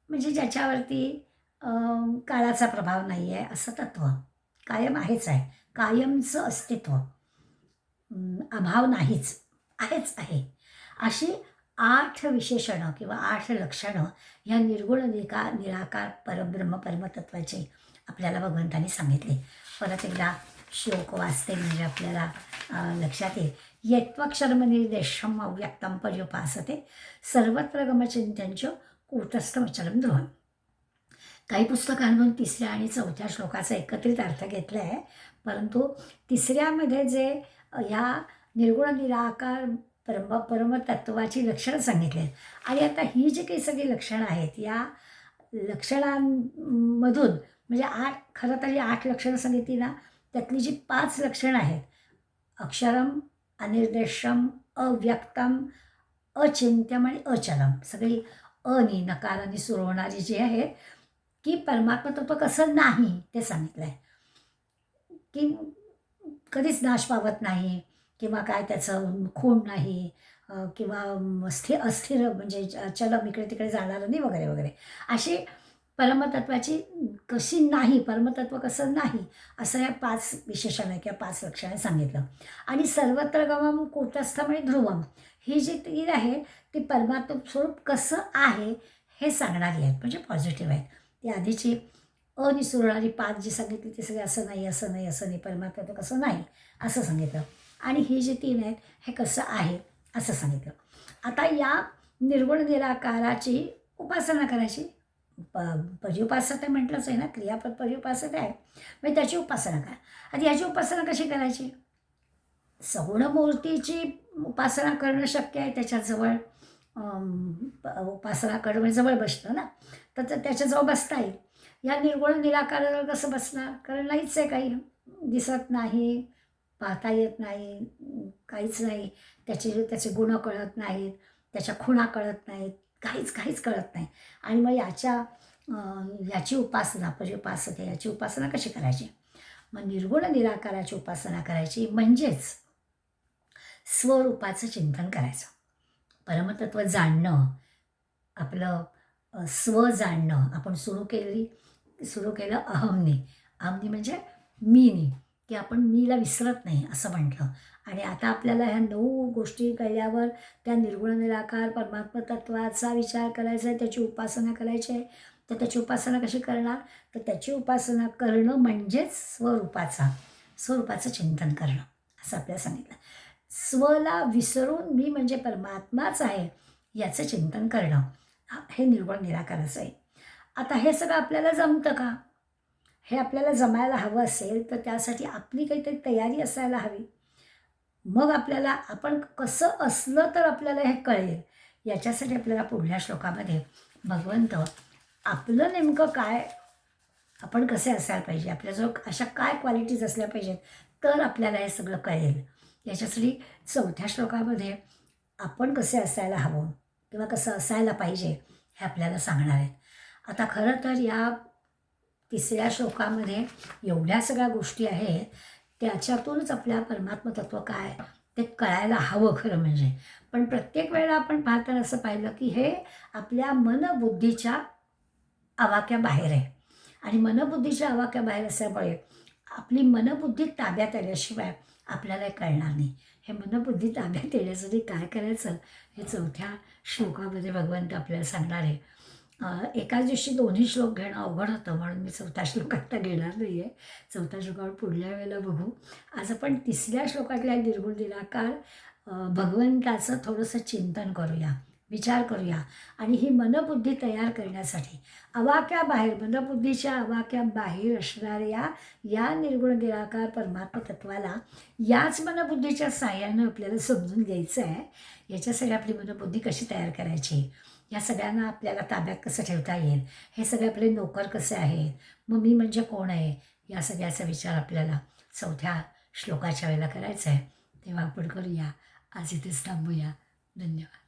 म्हणजे ज्याच्यावरती काळाचा प्रभाव नाही आहे असं तत्त्व. कायम आहेच आहे, कायमचं अस्तित्व, अभाव नाहीच, आहेच आहे. अशी 8 विशेषणं किंवा 8 लक्षणं ह्या निर्गुण निराकार परब्रह्म परमतत्वाचे आपल्याला भगवंतांनी सांगितले. परत एकदा श्लोक वाचते म्हणजे आपल्याला लक्षात येईल. यत्त्वक्षरमनिर्देशम अव्यक्तं पर्युपासते सर्वत्र गमचिंत्यंच कूटस्थमचलं ध्रुवम्. काही पुस्तकांमधून 3ऱ्या आणि 4थ्या श्लोकाचा एकत्रित अर्थ घेतला आहे, परंतु 3ऱ्यामध्ये जे ह्या निर्गुण निराकार परमतत्वाची लक्षणं सांगितली आहेत. आणि आता ही जी काही सगळी लक्षणं आहेत, या लक्षणांमधून म्हणजे खरं तर ही 8 लक्षणं सांगितली ना, त्यातली जी 5 लक्षणं आहेत, अक्षरम, अनिर्देशम, अव्यक्तम, अचिंत्यम आणि अचलम, सगळी अनी नकाराने सुरू होणारी जी आहेत, की परमात्मा तत्व कसं नाही ते सांगितलं आहे. की कधीच नाश पावत नाही किंवा काय त्याचं खूण नाही, किंवा अस्थिर म्हणजे चलम, इकडे तिकडे जाणारं नाही वगैरे वगैरे. अशी परमतत्वाची कशी नाही, परमतत्व कसं नाही, असं या 5 विशेषणं किंवा 5 लक्षणं सांगितलं. आणि सर्वत्र गमम कूटस्थम आणि ध्रुवम, ही जी 3 आहे ती परमात्म स्वरूप कसं आहे हे सांगणारी आहेत, म्हणजे पॉझिटिव्ह आहेत. ती आधीची अनिसुरणारी 5 जी सांगितली ती सगळी असं नाही, असं नाही, असं नाही, परमात्मा कसं नाही असं सांगितलं. आणि ही जी 3 आहेत हे कसं आहे असं सांगितलं. आता या निर्गुण निराकाराची उपासना करायची. पर्युपासत आहे म्हटलंच आहे ना, क्रियापद पर्युपासत आहे, म्हणजे त्याची उपासना करा. आणि याची उपासना कशी करायची? सगुण मूर्तीची उपासना करणं शक्य आहे, त्याच्याजवळ उपासना करणं म्हणजे जवळ बसणं ना, तर त्याच्याजवळ बसता येईल. या निर्गुण निराकारावर कसं बसणार? कारण नाहीच आहे, काही दिसत नाही, पाहता येत नाही, काहीच नाही. त्याचे गुण कळत नाहीत, त्याच्या खुणा कळत नाहीत, काहीच काहीच कळत नाही. आणि मग याची उपासना पर्युपासते, याची उपासना कशी करायची? मग निर्गुण निराकाराची उपासना करायची म्हणजेच स्वरूपाचं चिंतन करायचं, परमतत्व जाणणं, आपलं स्व जाणणं. आपण सुरू केलं अहमनी. अहमनी म्हणजे मीनी, की आपण मीला विसरत नाही असं म्हटलं. आणि आता आपल्याला ह्या 9 गोष्टी कळल्यावर त्या निर्गुण निराकार परमात्म तत्वाचा विचार करायचा आहे, त्याची उपासना करायची आहे. तर त्याची उपासना कशी करणार? तर त्याची उपासना करणं म्हणजेच स्वरूपाचं चिंतन करणं असं आपल्याला सांगितलं. स्वला विसरून मी म्हणजे परमात्माच आहे याचं चिंतन करणं, हे निर्गुण निराकाराचं आहे. आता हे सगळं आपल्याला जमतं का? हे आपल्याला जमायला हवं असेल तर त्यासाठी आपली काहीतरी तयारी असायला हवी. मग आपल्याला आपण कसं असलं तर आपल्याला हे कळेल. याच्यासाठी आपल्याला पुढल्या श्लोकामध्ये भगवंत आपलं नेमकं काय, आपण कसे असायला पाहिजे, आपल्याजवळ अशा काय क्वालिटीज असल्या पाहिजेत तर आपल्याला हे सगळं कळेल. याच्यासाठी 4थ्या श्लोकामध्ये आपण कसे असायला हवं किंवा कसं असायला पाहिजे हे आपल्याला सांगणार आहेत. आता खरं तर या 3ऱ्या श्लोकामध्ये एवढ्या सगळ्या गोष्टी आहेत, त्याच्यातूनच आपल्या परमात्म तत्व काय ते कळायला हवं खरं म्हणजे. पण प्रत्येक वेळेला आपण पाहताना असं पाहिलं की हे आपल्या मनबुद्धीच्या आवाक्याबाहेर आहे आणि मनबुद्धीच्या आवाक्याबाहेर असल्यामुळे आपली मनबुद्धी ताब्यात आल्याशिवाय आपल्याला हे कळणार नाही. हे मनबुद्धी ताब्यात येण्यासाठी काय करायचं हे 4थ्या श्लोकामध्ये भगवंत आपल्याला सांगणार आहे. एकाच दिवशी दोन्ही श्लोक घेणं अवघड होतं म्हणून मी 4था श्लोक आत्ता घेणार नाही आहे. 4थ्या श्लोकावर पुढल्या वेळेला बघू. आज आपण 3ऱ्या श्लोकातल्या निर्गुण निराकार भगवंताचं थोडंसं चिंतन करूया, विचार करूया आणि ही मनबुद्धी तयार करण्यासाठी आवाक्याबाहेर मनबुद्धीच्या आवाक्याबाहेर असणाऱ्या या निर्गुण निराकार परमात्म तत्वाला याच मनबुद्धीच्या साह्यानं आपल्याला समजून घ्यायचं आहे. याच्यासाठी आपली मनबुद्धी कशी तयार करायची, या सगळ्यांना आपल्याला ताब्यात कसं ठेवता येईल, हे सगळे आपले नोकर कसे आहेत, मग मी म्हणजे कोण आहे, या सगळ्याचा विचार आपल्याला 4थ्या श्लोकाच्या वेळेला करायचा आहे. तेव्हा आपण करूया. आज इथेच थांबूया. धन्यवाद.